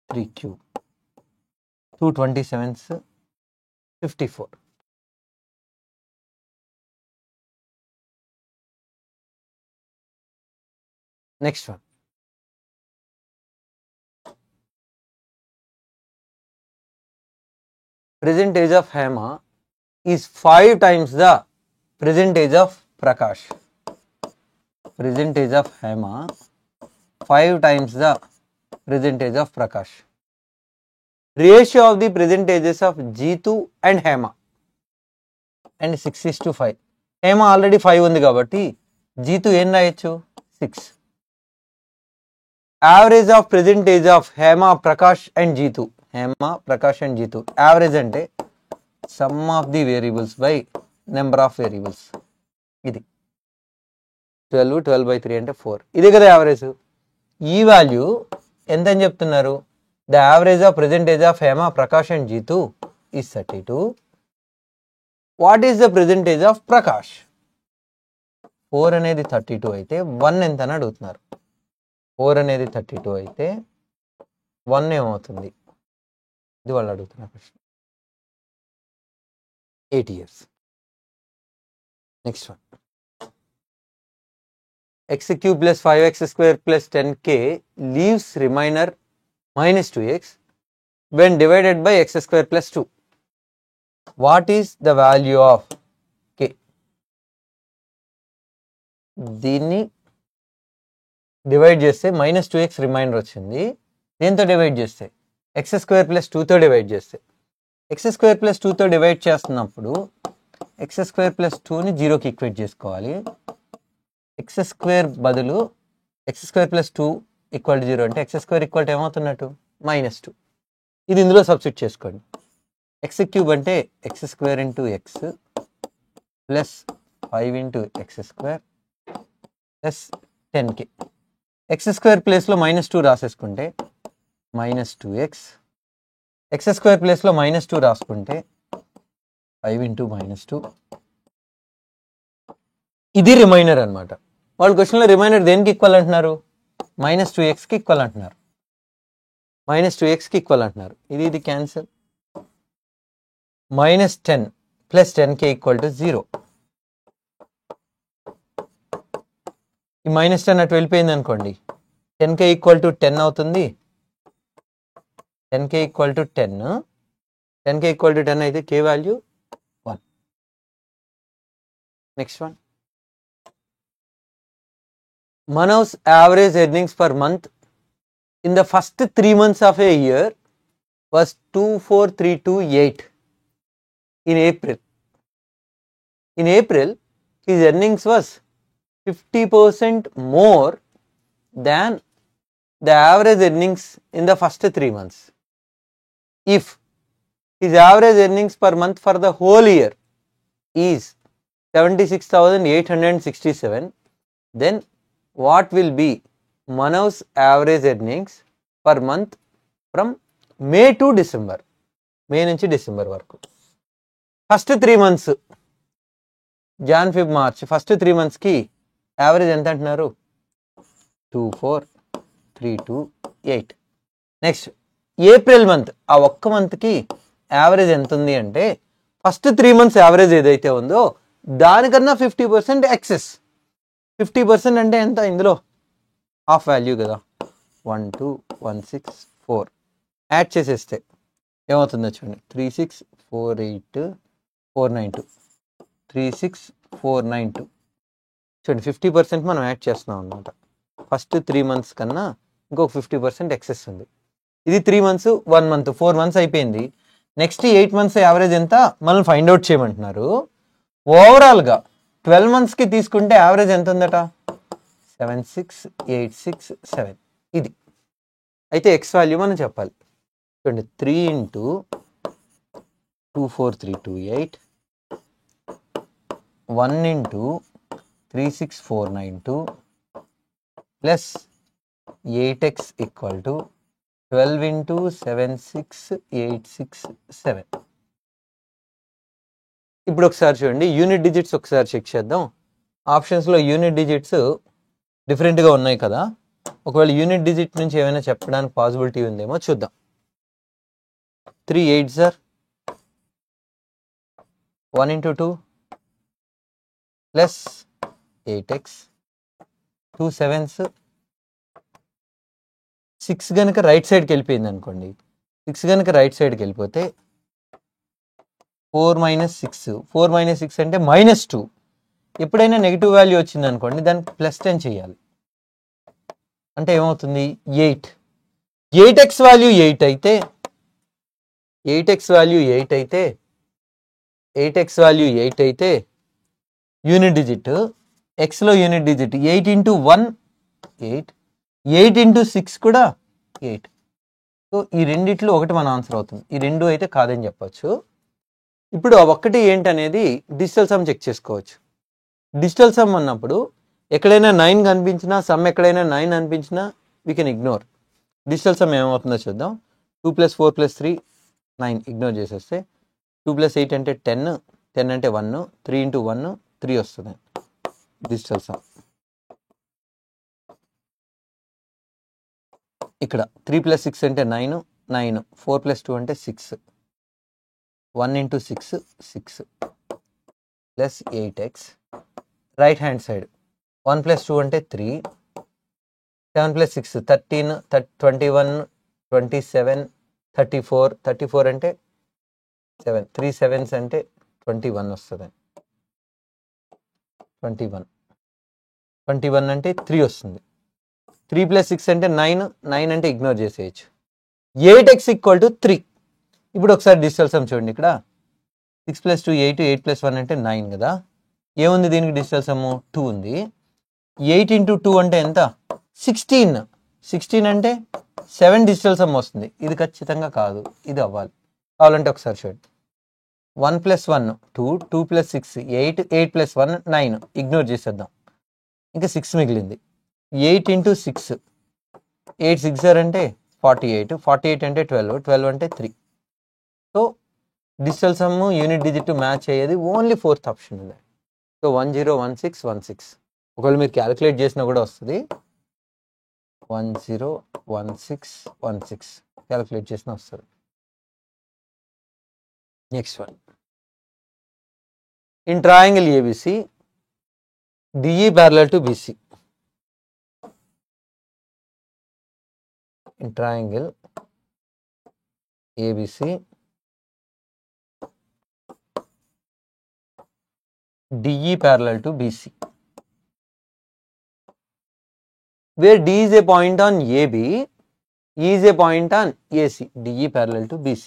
3 227s 54. Next one. Present age of Hema is 5 times the present age of Prakash. Present age of Hema 5 times the present age of Prakash. Ratio of the present ages of Jeetu and Hema and 6:5. Hema already 5 ఉంది కాబట్టి Jeetu ఏం రాయొచ్చు? 6. Average of present age of Hema, Prakash and Jeetu. Hema, Prakash and Jeetu. Average అంటే sum of the variables by number of variables. ఇది 12/3 అంటే 4. ఇదే కదా average. ఈ వాల్యూ ఎంత అని చెప్తున్నారు? The average of present age of Hema, Prakash and Jeetu is 32. What is the present age of Prakash? 4 అనేది 32 అయితే 1 ఎంత అని అడుగుతున్నారు. 4 అనేది 32 అయితే 1 ఏమవుతుంది? ఇది వాళ్ళు అడుగుతున్న ప్రశ్న. 8 years. Next one. x³ + 5x² + 10k leaves remainder -2x when divided by x² + 2. What is the value of k? దీన్ని డివైడ్ చేస్తే -2x రిమైండర్ వచ్చింది. దేంతో డివైడ్ చేస్తే? x² + 2తో డివైడ్ చేస్తే. x² + 2తో డివైడ్ చేస్తున్నప్పుడు x² + 2ని 0కి ఈక్వేట్ చేసుకోవాలి. x² బదులు x² + 2 = 0 అంటే x² = ఏమవుతున్నట్టు? -2. ఇది ఇందులో సబ్స్టిట్యూట్ చేసుకోండి. x³ అంటే x² × x plus 5 × x² plus 10k. x² ప్లేస్లో -2 రాసేసుకుంటే -2x, x² ప్లేస్లో -2 రాసుకుంటే 5 × -2 ఇది రిమైనర్ అనమాట. వాళ్ళు క్వశ్చన్లో రిమైనర్ దేనికి ఈక్వల్ అంటున్నారు? -2xకి ఈక్వల్ అంటున్నారు. -2xకి ఈక్వల్ అంటున్నారు. ఇది క్యాన్సల్. -10 + 10k = 0. ఈ -10 అటు వెళ్ళిపోయింది అనుకోండి, 10k = 10 అవుతుంది. 10k = 10. 10k = 10 అయితే k value 1. Next one. Manav's average earnings per month in the first 3 months of a year was 24,328 in April. In April, his earnings was 50% more than the average earnings in the first 3 months. If his average earnings per month for the whole year is 76,867, then what will be Manav's average earnings per month from May to December? May నుంచి December వరకు. First 3 months, Jan Feb March, first 3 monthsకి average ఎంత అంటున్నారు? 24,328. Next April month, ఆ ఒక్క మంత్కి average ఎంత ఉంది అంటే ఫస్ట్ 3 months యావరేజ్ ఏదైతే ఉందో దానికన్నా 50% ఎక్సెస్. 50% అంటే ఎంత? ఇందులో హాఫ్ వాల్యూ కదా, 12,164 యాడ్ చేసేస్తే ఏమవుతుందో చూడండి. 36,482,492 36,492 చూడండి. 50% మనం యాడ్ చేస్తున్నాం అనమాట. ఫస్ట్ 3 months కన్నా ఇంకొక 50% ఎక్సెస్ ఉంది. ఇది 3 months, 1 month, 4 months అయిపోయింది. నెక్స్ట్ 8 months యావరేజ్ ఎంత మనం ఫైండ్ అవుట్ చేయమంటున్నారు. ఓవరాల్గా 12 monthsకి తీసుకుంటే యావరేజ్ ఎంత ఉందట? 76,867. ఇది అయితే ఎక్స్ వాల్యూ మనం చెప్పాలి. చూడండి, 3 × 24,328 1 × 36,492 ప్లస్ 8x = 12 × 76,867. ఇప్పుడు ఒకసారి చూడండి, యూనిట్ డిజిట్స్ ఒకసారి చెక్ చేద్దాం. ఆప్షన్స్లో యూనిట్ డిజిట్స్ డిఫరెంట్గా ఉన్నాయి కదా. ఒకవేళ యూనిట్ డిజిట్ నుంచి ఏమైనా చెప్పడానికి పాసిబిలిటీ ఉందేమో చూద్దాం. 3 8s are 1 × 2 plus 8x 2 7s 6 కనుక రైట్ సైడ్కి వెళ్ళిపోయింది అనుకోండి. 6 కనుక రైట్ సైడ్కి వెళ్ళిపోతే 4 - 6 4 - 6 అంటే -2. ఎప్పుడైనా నెగిటివ్ వాల్యూ వచ్చింది అనుకోండి, దానికి +10 చేయాలి. అంటే ఏమవుతుంది? 8. 8x వాల్యూ 8 అయితే 8x వాల్యూ 8 అయితే 8x వాల్యూ 8 అయితే యూనిట్ డిజిట్, ఎక్స్లో యూనిట్ డిజిట్ 8 × 1 8 8 × 6 కూడా 8. సో ఈ రెండిట్లో ఒకటి మన ఆన్సర్ అవుతుంది. ఈ రెండు అయితే కాదని చెప్పచ్చు. ఇప్పుడు ఆ ఒక్కటి ఏంటనేది డిజిటల్ సమ్ చెక్ చేసుకోవచ్చు. డిజిటల్ సమ్ అన్నప్పుడు ఎక్కడైనా 9 కనిపించినా, సమ్ ఎక్కడైనా 9 అనిపించినా we can ignore. Digital sum ఏమవుతుందో చూద్దాం. 2 + 4 + 3 9 ఇగ్నోర్ చేసేస్తే 2 + 8 అంటే 10 10 అంటే 1 3 × 1 3 వస్తుంది డిజిటల్ సమ్. ఇక్కడ 3 + 6 అంటే 9 9 4 + 2 అంటే 6 1 × 6 6 plus 8x. Right hand side 1 + 2 అంటే 3 7 + 6 13 21 27 34 34 అంటే 7 3 7s అంటే 21 వస్తుంది. 21 అంటే 3 వస్తుంది. 3 + 6 అంటే 9 9 అంటే ఇగ్నోర్ చేసేయచ్చు. 8x = 3. ఇప్పుడు ఒకసారి డిజిటల్ సమ్ చూడండి. ఇక్కడ 6 + 2 8 8 + 1 అంటే 9 కదా. ఏముంది దీనికి డిజిటల్ సమ్? 2 ఉంది. 8 × 2 అంటే ఎంత? 16 16 అంటే 7 డిజిటల్ సమ్ వస్తుంది. ఇది ఖచ్చితంగా కాదు, ఇది అవ్వాలి. కావాలంటే ఒకసారి చూడండి. 1 + 1 2 2 + 6 8 8 + 1 9 ఇగ్నోర్ చేసేద్దాం. ఇంకా 6 మిగిలింది. 8 × 6 8 6 అంటే 48 48 అంటే 12 12 అంటే 3. So digital sum unit digit match అయ్యేది ఓన్లీ 4th ఆప్షన్ ఉంది. సో 101616 ఒకవేళ మీరు క్యాలిక్యులేట్ చేసినా కూడా వస్తుంది. 101616 క్యాలిక్యులేట్ చేసినా వస్తుంది. Next one, in triangle ABC DE parallel to BC. In triangle ABC DE parallel to BC, where D is a point on AB, E is a point on AC. DE parallel to BC.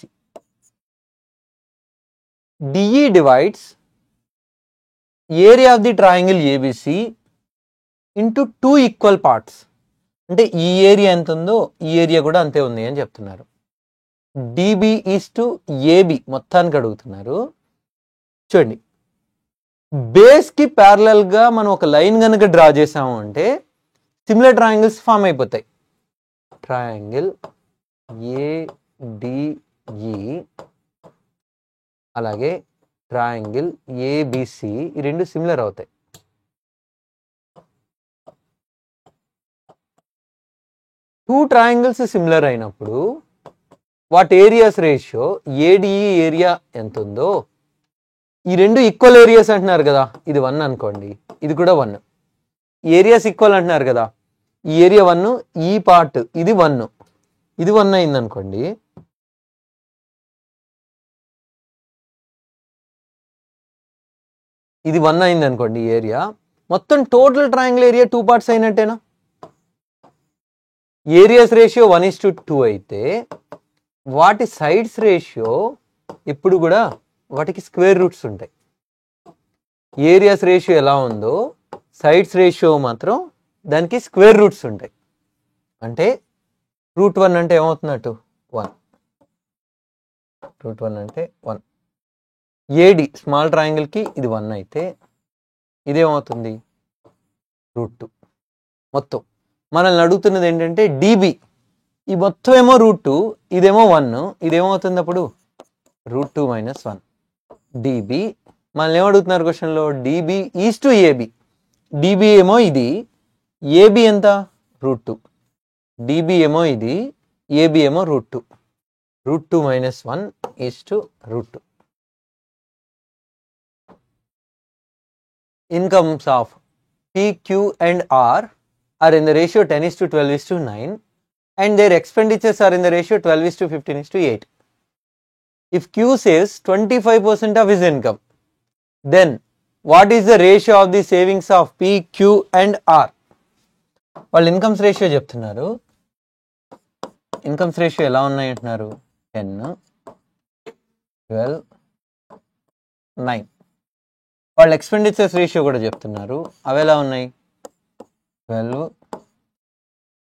DE divides area of the triangle ABC into two equal parts. అంటే ఈ area ఎంత ఉందో ఈ area కూడా అంతే ఉంది అని చెప్తున్నారు. DB is to AB మొత్తానికి అడుగుతున్నారు. చూడండి, బేస్ కి ప్యారలల్ గా మనం ఒక లైన్ కనుక డ్రా చేసాము అంటే సిమిలర్ ట్రయాంగిల్స్ ఫామ్ అయిపోతాయి. ట్రయాంగిల్ ADE అలాగే ట్రయాంగిల్ ABC ఈ రెండు సిమిలర్ అవుతాయి. టూ ట్రయాంగిల్స్ సిమిలర్ అయినప్పుడు వాటి ఏరియాస్ రేషియో ADE ఏరియా ఎంత ఉందో, ఈ రెండు ఈక్వల్ ఏరియాస్ అంటున్నారు కదా, ఇది 1 అనుకోండి, ఇది కూడా 1. ఏరియాస్ ఈక్వల్ అంటున్నారు కదా, ఈ ఏరియా 1, ఈ పార్ట్ ఇది 1, ఇది 1 అయింది అనుకోండి. ఇది 1 అయింది అనుకోండి ఈ ఏరియా, మొత్తం టోటల్ ట్రయాంగిల్ ఏరియా 2 పార్ట్స్ అయినట్టేనా? ఏరియాస్ రేషియో 1:2 అయితే వాటి సైడ్స్ రేషియో ఇప్పుడు కూడా వాటికి స్క్వేర్ రూట్స్ ఉంటాయి. ఏరియాస్ రేషియో ఎలా ఉందో సైడ్స్ రేషియో మాత్రం దానికి స్క్వేర్ రూట్స్ ఉంటాయి. అంటే √1 అంటే ఏమవుతున్నట్టు 1. √1 అంటే 1. AD స్మాల్ ట్రయాంగిల్కి ఇది 1 అయితే ఇదేమవుతుంది √2. మొత్తం మనల్ని అడుగుతున్నది ఏంటంటే DB, ఈ మొత్తం ఏమో √2, ఇదేమో 1, ఇదేమవుతుంది అప్పుడు √2 - 1. DB మనల్ని ఏమడుగుతున్నారు క్వశ్చన్లో, DB is to AB. DB ఏమో ఇది, AB ఎంత √2. DB ఏమో ఇది, AB ఏమో √2. √2 - 1 is to √2. Incomes of P, Q and R are in the ratio 10:12:9 and their expenditures are in the ratio 12:15:8. If Q saves 25% of his income, then what is the ratio of the savings of P, Q and R? వాళ్ళు incomes ratio చెప్తున్నారు. Incomes ratio ఎలా ఉన్నాయి అంటున్నారు, 10, 12, 9. వాళ్ళు expenditures ratio కూడా చెప్తున్నారు, అవి ఎలా ఉన్నాయి, 12,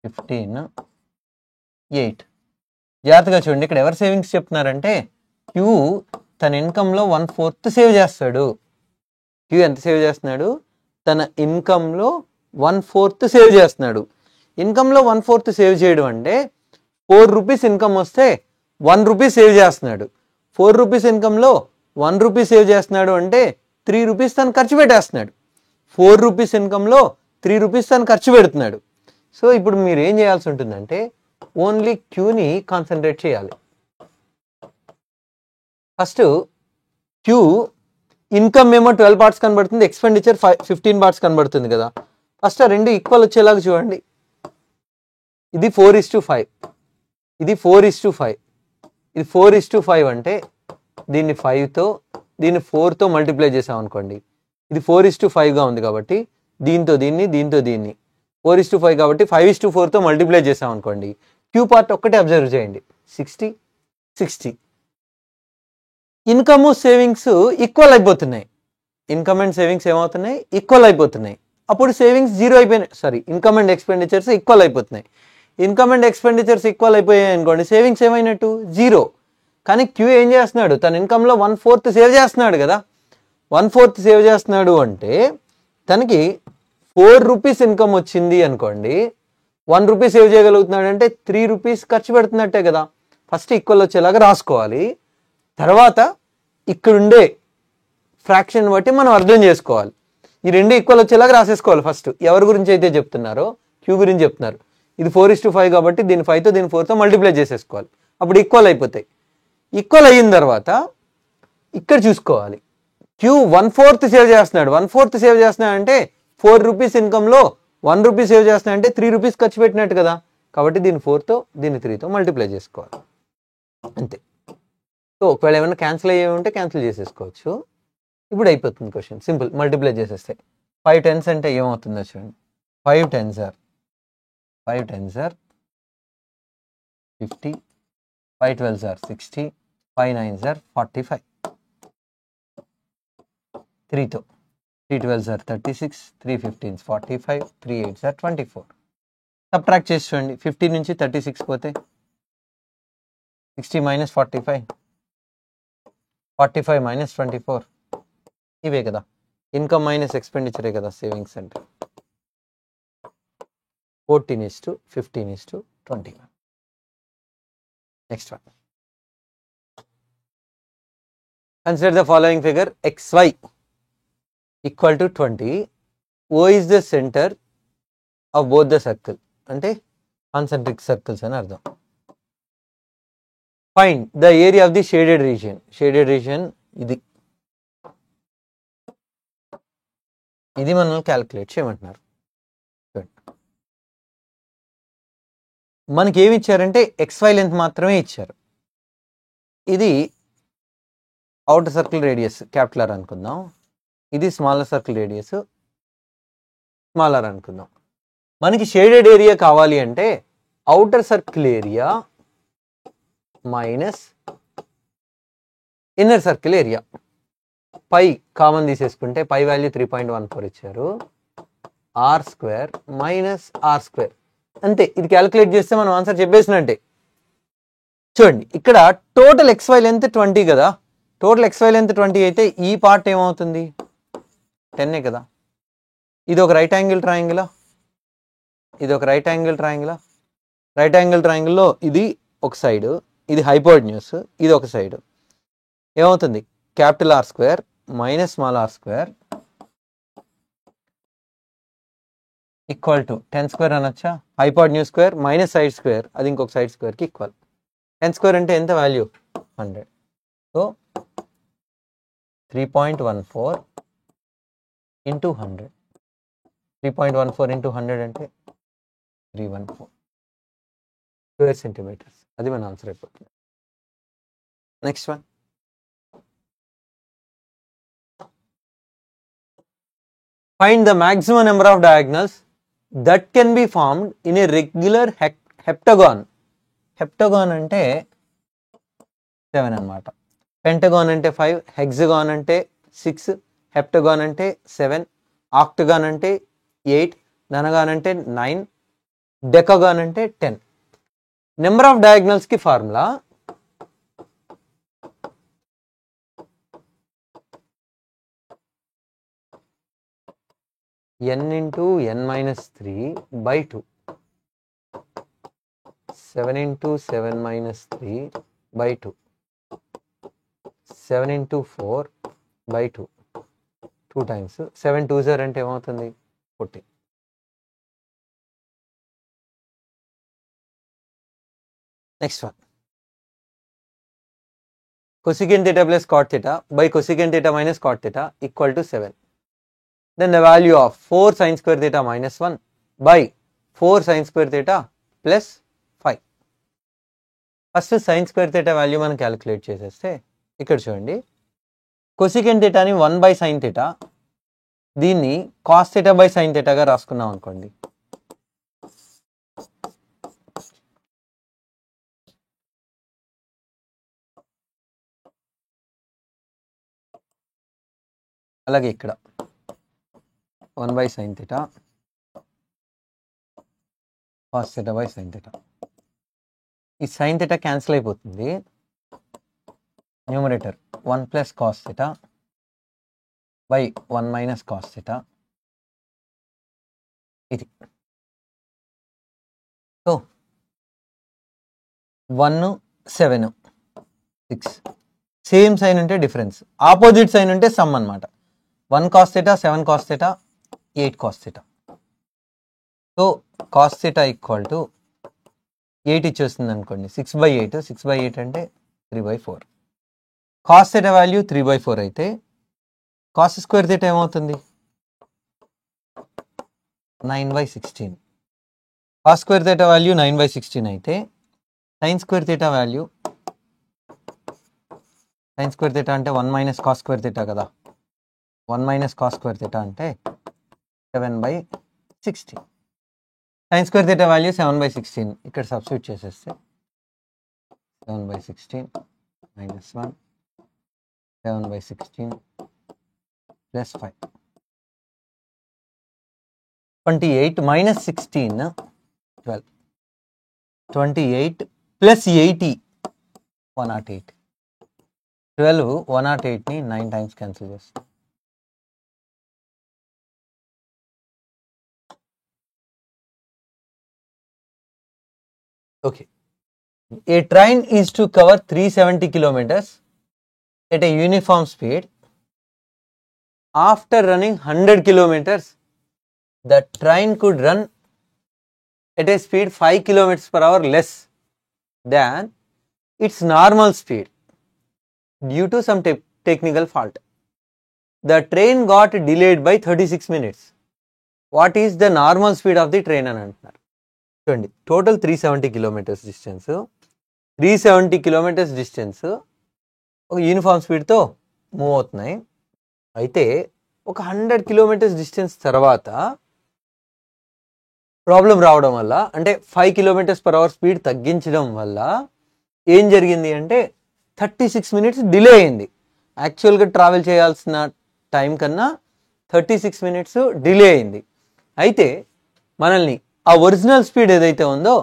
15, 8. జాగ్రత్తగా చూడండి, ఇక్కడ ఎవరు సేవింగ్స్ చెప్తున్నారంటే Q తన ఇన్కంలో 1/4 సేవ్ చేస్తాడు. Q ఎంత సేవ్ చేస్తున్నాడు, తన ఇన్కంలో 1/4 సేవ్ చేస్తున్నాడు. ఇన్కంలో 1/4 సేవ్ చేయడం అంటే 4 రూపీస్ ఇన్కమ్ వస్తే 1 రూపీ సేవ్ చేస్తున్నాడు. 4 రూపీస్ ఇన్కంలో 1 రూపీ సేవ్ చేస్తున్నాడు అంటే 3 రూపీస్ తను ఖర్చు పెట్టేస్తున్నాడు. 4 రూపీస్ ఇన్కంలో 3 రూపీస్ తను ఖర్చు పెడుతున్నాడు. సో ఇప్పుడు మీరు ఏం చేయాల్సి ఉంటుందంటే ఓన్లీ క్యూని కాన్సన్ట్రేట్ చేయాలి. ఫస్ట్ క్యూ ఇన్కమ్ ఏమో 12 పార్ట్స్ కనబడుతుంది, ఎక్స్పెండిచర్ 15 పార్ట్స్ కనబడుతుంది కదా. ఫస్ట్ ఆ రెండు ఈక్వల్ వచ్చేలాగా చూడండి. ఇది 4:5, ఇది 4:5, ఇది 4:5 అంటే దీన్ని 5తో దీన్ని 4తో మల్టిప్లై చేసాం అనుకోండి, ఇది 4:5గా ఉంది కాబట్టి దీంతో దీన్ని 4:5 కాబట్టి 5:4తో మల్టిప్లై చేసాం అనుకోండి. క్యూ పార్ట్ ఒక్కటే అబ్జర్వ్ చేయండి, 60. ఇన్కమ్ సేవింగ్స్ ఈక్వల్ అయిపోతున్నాయి. ఇన్కమ్ అండ్ సేవింగ్స్ ఏమవుతున్నాయి, ఈక్వల్ అయిపోతున్నాయి. అప్పుడు సేవింగ్స్ 0 అయిపోయినాయి, sorry income and expenditures equal అయిపోతున్నాయి. ఇన్కమ్ అండ్ ఎక్స్పెండిచర్స్ ఈక్వల్ అయిపోయాయి అనుకోండి, సేవింగ్స్ ఏమైనట్టు 0. కానీ క్యూ ఏం చేస్తున్నాడు, తన ఇన్కంలో 1/4 సేవ్ చేస్తున్నాడు కదా. 1/4 సేవ్ చేస్తున్నాడు అంటే తనకి 4 రూపీస్ ఇన్కమ్ వచ్చింది అనుకోండి, 1 రూపీ సేవ్ చేయగలుగుతున్నాడు అంటే 3 రూపీస్ ఖర్చు పెడుతున్నట్టే కదా. ఫస్ట్ ఈక్వల్ వచ్చేలాగా రాసుకోవాలి, తర్వాత ఇక్కడుండే ఫ్రాక్షన్ బట్టి మనం అర్థం చేసుకోవాలి. ఈ రెండు ఈక్వల్ వచ్చేలాగా రాసేసుకోవాలి ఫస్ట్. ఎవరి గురించి అయితే చెప్తున్నారో క్యూ గురించి చెప్తున్నారు. ఇది 4:5 కాబట్టి దీని 5తో దీని 4తో మల్టిప్లై చేసేసుకోవాలి. అప్పుడు ఈక్వల్ అయిపోతాయి. ఈక్వల్ అయిన తర్వాత ఇక్కడ చూసుకోవాలి. క్యూ 1/4 సేవ్ చేస్తున్నాడు. 1/4 సేవ్ చేస్తున్నాడు అంటే 4 రూపీస్ ఇన్కమ్లో 1 రూపీ సేవ్ చేస్తున్నాడు అంటే 3 రూపీస్ ఖర్చు పెట్టినట్టు కదా. కాబట్టి దీని 4తో దీన్ని 3తో మల్టిప్లై చేసుకోవాలి అంతే. సో ఒకవేళ ఏమైనా క్యాన్సిల్ అయ్యేవి ఉంటే క్యాన్సిల్ చేసేసుకోవచ్చు. ఇప్పుడు అయిపోతుంది క్వశ్చన్. సింపుల్, మల్టిప్లై చేసేస్తే 5 10s అంటే ఏమవుతుందో చూడండి. 5 10s are 50, 5 12s are 60, 5 9s are 45. 3తో 3 12s are 36, 3 15s 45, 3 8s are 24. Subtract చేసి చూడండి. 50 నుంచి 36 పోతే 60 minus 45, 45 minus 24 ఇవే కదా. ఇన్కమ్ మైనస్ ఎక్స్పెండిచరే కదా సేవింగ్స్ అంటే. 14:15:21. Next one. Consider the following figure. XY equal to 20. O is the center of both the circle. అంటే concentric circles అని అర్థం. Find the area of the shaded region. Shaded region ఇది మనం calculate చేయమంటున్నారు. మనకి ఏమి ఇచ్చారంటే XY లెంత్ మాత్రమే ఇచ్చారు. ఇది outer circle radius capital R అనుకుందాం. ఇది స్మాలర్ సర్కిల్ రేడియస్ స్మాలర్ అనుకుందాం. మనకి షేడెడ్ ఏరియా కావాలి అంటే outer circle area minus inner circle area. Pi common తీసేసుకుంటే పై వాల్యూ 3.14 ఇచ్చారు. R² minus R². అంతే. ఇది క్యాలిక్యులేట్ చేస్తే మనం ఆన్సర్ చెప్పేసినట్టే. చూడండి ఇక్కడ టోటల్ XY లెంత్ 20 కదా. టోటల్ XY లెంత్ 20 అయితే ఈ పార్ట్ ఏమవుతుంది 10 కదా. ఇది ఒక రైట్ యాంగిల్ ట్రయాంగిలా, ఇది ఒక రైట్ యాంగిల్ ట్రయాంగిలా. రైట్ యాంగిల్ ట్రయాంగిల్లో ఇది ఒక సైడ్, ఇది హైపోటెన్యూస్, ఇది ఒక సైడ్. ఏమవుతుంది capital R² minus small R² equal to 10² అనొచ్చా. Hypotenuse square minus side square, అది ఇంకొక సైడ్ స్క్వేర్కి ఈక్వల్. 10² అంటే ఎంత వాల్యూ 100. So 3.14 into 100. 3.14 ఇంటూ 100 అంటే 314 స్క్వేర్ సెంటీమీటర్స్. అది మన ఆన్సర్ అయిపోతుంది. Next one. Find the maximum number of diagonals that can be formed in a regular heptagon. Heptagon అంటే 7 అన్నమాట. పెంటగాన్ అంటే 5, హెక్సగాన్ అంటే 6, హెప్టగాన్ అంటే 7, ఆక్టగాన్ అంటే 8, ననగాన్ అంటే 9, డెకాగాన్ అంటే 10. నెంబర్ ఆఫ్ డయాగ్నల్స్ కి formula n into n minus 3 by 2, 7 into 7 minus 3 by 2, 7 into 4 by 2, 2 times 7 2s అంటే ఏమవుతుంది 14. Next one. cosecant theta plus cot theta by cosecant theta minus cot theta equal to 7. Then the value of 4 sin square theta minus 1 by 4 sin square theta plus 5. First sin square theta value మనం calculate చేసేస్తే ఇక్కడ చూడండి. cosecant theta ని 1 by sin theta, దీన్ని cos theta by sin theta గా రాసుకున్నాం అనుకోండి. అలాగే ఇక్కడ 1 by sin theta, cos theta by sin theta. ఈ sin theta క్యాన్సిల్ అయిపోతుంది. Numerator 1 plus cos theta by 1 minus cos theta. ఇది సో 1 7 6 సేమ్ సైన్ ఉంటే డిఫరెన్స్, ఆపోజిట్ సైన్ ఉంటే సమ్ అన్నమాట. 1 cos theta, 7 cos theta, 8 cos theta. So cos theta equal to 8 ఇచ్చేస్తుంది అనుకోండి, 6/8. 6/8 అంటే 3/4. cos theta value 3/4 అయితే cos square theta ఏమవుతుంది? 9/16. cos square theta value 9/16 అయితే sin square theta value, sin square theta అంటే 1 minus cos square theta కదా. 1 minus cos square theta అంటే 7/16. sin square theta value 7/16 ఇక్కడ సబ్స్టిట్యూట్ చేసేస్తే 7/16 మైనస్ 1 7/16 ప్లస్ 5 28 మైనస్ 16 12 28 ప్లస్ 80 108. 12 108ని 9 times cancel చేస్తాం. Okay, a train is to cover 370 kilometers at a uniform speed. After running 100 kilometers, the train could run at a speed 5 kilometers per hour less than its normal speed due to some technical fault. The train got delayed by 36 minutes. What is the normal speed of the train అని అంటున్నారు. చూడండి, total 370 kilometres distance, 370 kilometres distance ఒక uniform స్పీడ్తో move అవుతున్నాయి. అయితే ఒక 100 kilometres distance తర్వాత problem రావడం వల్ల, అంటే 5 కిలోమీటర్స్ పర్ అవర్ స్పీడ్ తగ్గించడం వల్ల ఏం జరిగింది అంటే 36 మినిట్స్ డిలే అయింది. యాక్చువల్గా ట్రావెల్ చేయాల్సిన టైం కన్నా 36 మినిట్స్ డిలే అయింది. అయితే మనల్ని ఆ ఒరిజినల్ స్పీడ్ ఏదైతే ఉందో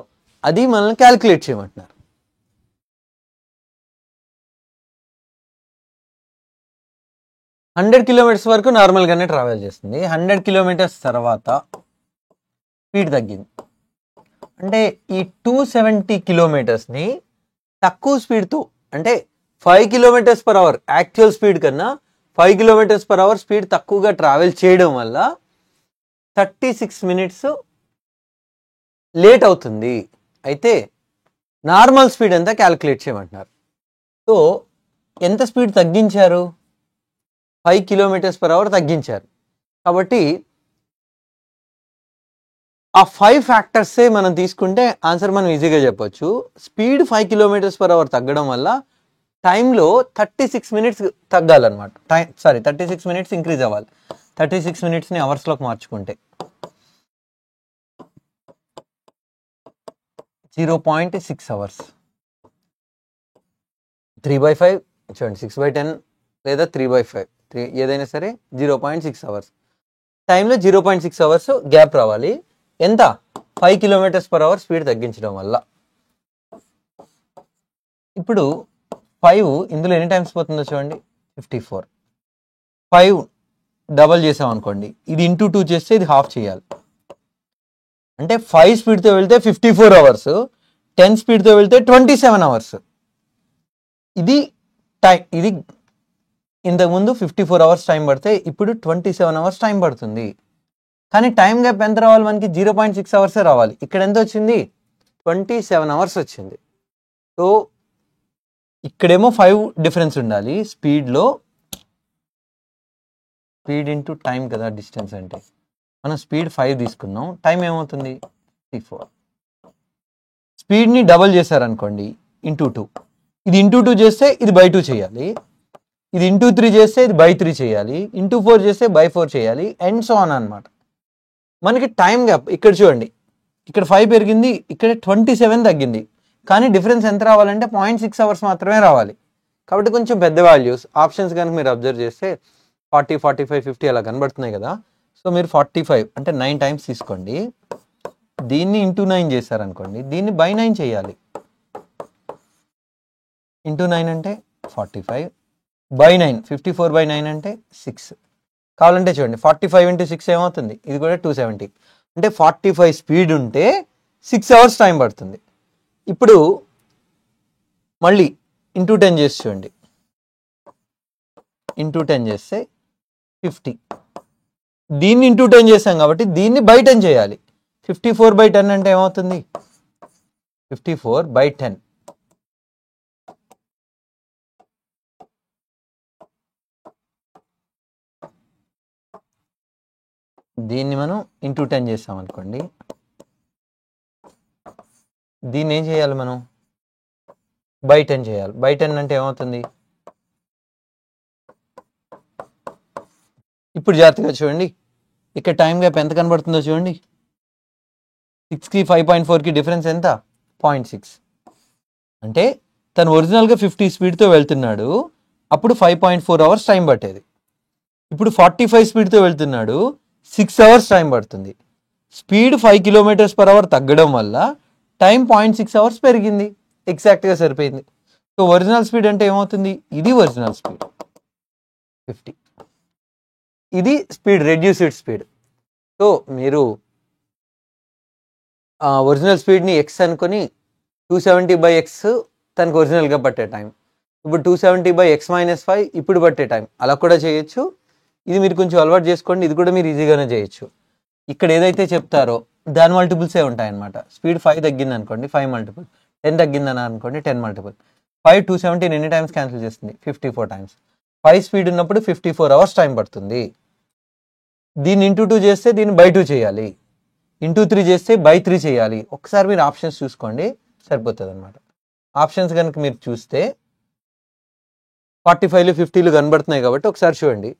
అది మనల్ని క్యాలిక్యులేట్ చేయమంటున్నారు. హండ్రెడ్ కిలోమీటర్స్ వరకు నార్మల్గానే ట్రావెల్ చేస్తుంది. 100 కిలోమీటర్స్ తర్వాత స్పీడ్ తగ్గింది. అంటే ఈ 270 కిలోమీటర్స్ని తక్కువ స్పీడ్తో, అంటే 5 kilometres per hour actual speed కన్నా 5 కిలోమీటర్స్ పర్ అవర్ స్పీడ్ తక్కువగా ట్రావెల్ చేయడం వల్ల 36 మినిట్స్ లేట్ అవుతుంది. అయితే నార్మల్ స్పీడ్ అంతా క్యాలిక్యులేట్ చేయమంటున్నారు. సో ఎంత స్పీడ్ తగ్గించారు? 5 కిలోమీటర్స్ పర్ అవర్ తగ్గించారు. కాబట్టి ఆ 5 ఫ్యాక్టర్సే మనం తీసుకుంటే ఆన్సర్ మనం ఈజీగా చెప్పొచ్చు. స్పీడ్ 5 కిలోమీటర్స్ పర్ అవర్ తగ్గడం వల్ల టైంలో 36 మినిట్స్ తగ్గాలన్నమాట. 36 మినిట్స్ ఇంక్రీజ్ అవ్వాలి. 36 మినిట్స్ని అవర్స్లోకి మార్చుకుంటే 0.6 అవర్స్. 3/5 చూడండి, 6/10 లేదా 3/5 ఏదైనా సరే 0.6 అవర్స్. టైంలో 0.6 అవర్స్ గ్యాప్ రావాలి. ఎంత? 5 కిలోమీటర్స్ పర్ అవర్ స్పీడ్ తగ్గించడం వల్ల. ఇప్పుడు 5 ఇందులో ఎన్ని టైమ్స్ పోతుందో చూడండి, 54. 5 డబల్ చేసాం అనుకోండి, ఇది ఇంటూ 2 చేస్తే ఇది హాఫ్ చేయాలి. అంటే 5 స్పీడ్తో వెళ్తే 54 అవర్స్, 10 స్పీడ్తో వెళ్తే 27 అవర్స్. ఇది టైం. ఇది ఇంతకుముందు 54 అవర్స్ టైం పడితే ఇప్పుడు 27 అవర్స్ టైం పడుతుంది. కానీ టైం గ్యాప్ ఎంత రావాలి మనకి? 0.6 అవర్సే రావాలి. ఇక్కడ ఎంత వచ్చింది? 27 అవర్స్ వచ్చింది. సో ఇక్కడేమో 5 డిఫరెన్స్ ఉండాలి స్పీడ్లో. స్పీడ్ ఇంటూ టైం కదా డిస్టెన్స్ అంటే. మనం స్పీడ్ 5 తీసుకున్నాం, టైం ఏమవుతుంది? 54. స్పీడ్ని డబల్ చేశారనుకోండి, ఇంటూ 2. ఇది ఇంటూ 2 చేస్తే ఇది బై 2 చేయాలి. ఇది ఇంటూ 3 చేస్తే ఇది బై 3 చేయాలి. ఇంటూ 4 చేస్తే బై 4 చేయాలి. అండ్ సో ఆన్ అనమాట. మనకి టైం గ్యాప్ ఇక్కడ చూడండి, ఇక్కడ 5 పెరిగింది, ఇక్కడ 27 తగ్గింది. కానీ డిఫరెన్స్ ఎంత రావాలంటే 0.6 అవర్స్ మాత్రమే రావాలి. కాబట్టి కొంచెం పెద్ద వాల్యూస్. ఆప్షన్స్ కనుక మీరు అబ్జర్వ్ చేస్తే 40, 45, 50 అలా కనబడుతున్నాయి కదా. సో మీరు 45 అంటే 9 టైమ్స్ తీసుకోండి. దీన్ని ఇంటూ 9 చేశారనుకోండి, దీన్ని బై 9 చేయాలి. ఇంటూ 9 అంటే 45, బై 9 54/9 అంటే 6. కావాలంటే చూడండి, 45 into 6 ఏమవుతుంది? ఇది కూడా 270. అంటే 45 స్పీడ్ ఉంటే 6 అవర్స్ టైం పడుతుంది. ఇప్పుడు మళ్ళీ ఇంటూ 10 చేసి చూడండి. ఇంటూ 10 చేస్తే 50. దీన్ని ఇంటూ 10 చేసాం కాబట్టి దీన్ని బై 10 చేయాలి. 54/10 అంటే ఏమవుతుంది? 54/10. దీన్ని మనం ఇంటూ 10 చేస్తాం అనుకోండి. దీన్ని ఏం చేయాలి మనం? బై 10 చేయాలి. బై 10 అంటే ఏమవుతుంది? ఇప్పుడు జాగ్రత్తగా చూడండి, ఇక్కడ టైం గ్యాప్ ఎంత కనబడుతుందో చూడండి. 6కి 5.4కి డిఫరెన్స్ ఎంత? 0.6. అంటే తను ఒరిజినల్గా 50 స్పీడ్తో వెళ్తున్నాడు, అప్పుడు 5.4 అవర్స్ టైం పట్టేది. ఇప్పుడు 45 స్పీడ్తో వెళ్తున్నాడు, 6 అవర్స్ టైం పడుతుంది. స్పీడ్ 5 km/h తగ్గడం వల్ల టైం 0.6 అవర్స్ పెరిగింది. ఎగ్జాక్ట్గా సరిపోయింది. సో ఒరిజినల్ స్పీడ్ అంటే ఏమవుతుంది? ఇది ఒరిజినల్ స్పీడ్ 50. ఇది స్పీడ్, రెడ్యూస్డ్ స్పీడ్. సో మీరు ఒరిజినల్ స్పీడ్ని ఎక్స్ అనుకొని 270/x తనకు ఒరిజినల్గా పట్టే టైం, ఇప్పుడు 270/x-5 ఇప్పుడు పట్టే టైం, అలా కూడా చేయొచ్చు. ఇది మీరు కొంచెం అలవాటు చేసుకోండి, ఇది కూడా మీరు ఈజీగానే చేయొచ్చు. ఇక్కడ ఏదైతే చెప్తారో దాని మల్టిపుల్సే ఉంటాయన్నమాట. స్పీడ్ 5 తగ్గింది అనుకోండి, 5 మల్టిపుల్. 10 తగ్గిందని అనుకోండి, 10 మల్టిపుల్. 5 270 ఎన్ని టైమ్స్ క్యాన్సిల్ చేస్తుంది? 54 టైమ్స్. 5 స్పీడ్ ఉన్నప్పుడు 54 అవర్స్ టైం పడుతుంది. దీన్ని ఇంటూ 2 చేస్తే దీన్ని బై 2 చేయాలి, ఇంటూ 3 చేస్తే బై 3 చేయాలి. ఒకసారి మీరు ఆప్షన్స్ చూసుకోండి, సరిపోతుంది అనమాట. ఆప్షన్స్ కనుక మీరు చూస్తే 45లు 50లు కనబడుతున్నాయి కాబట్టి ఒకసారి చూడండి.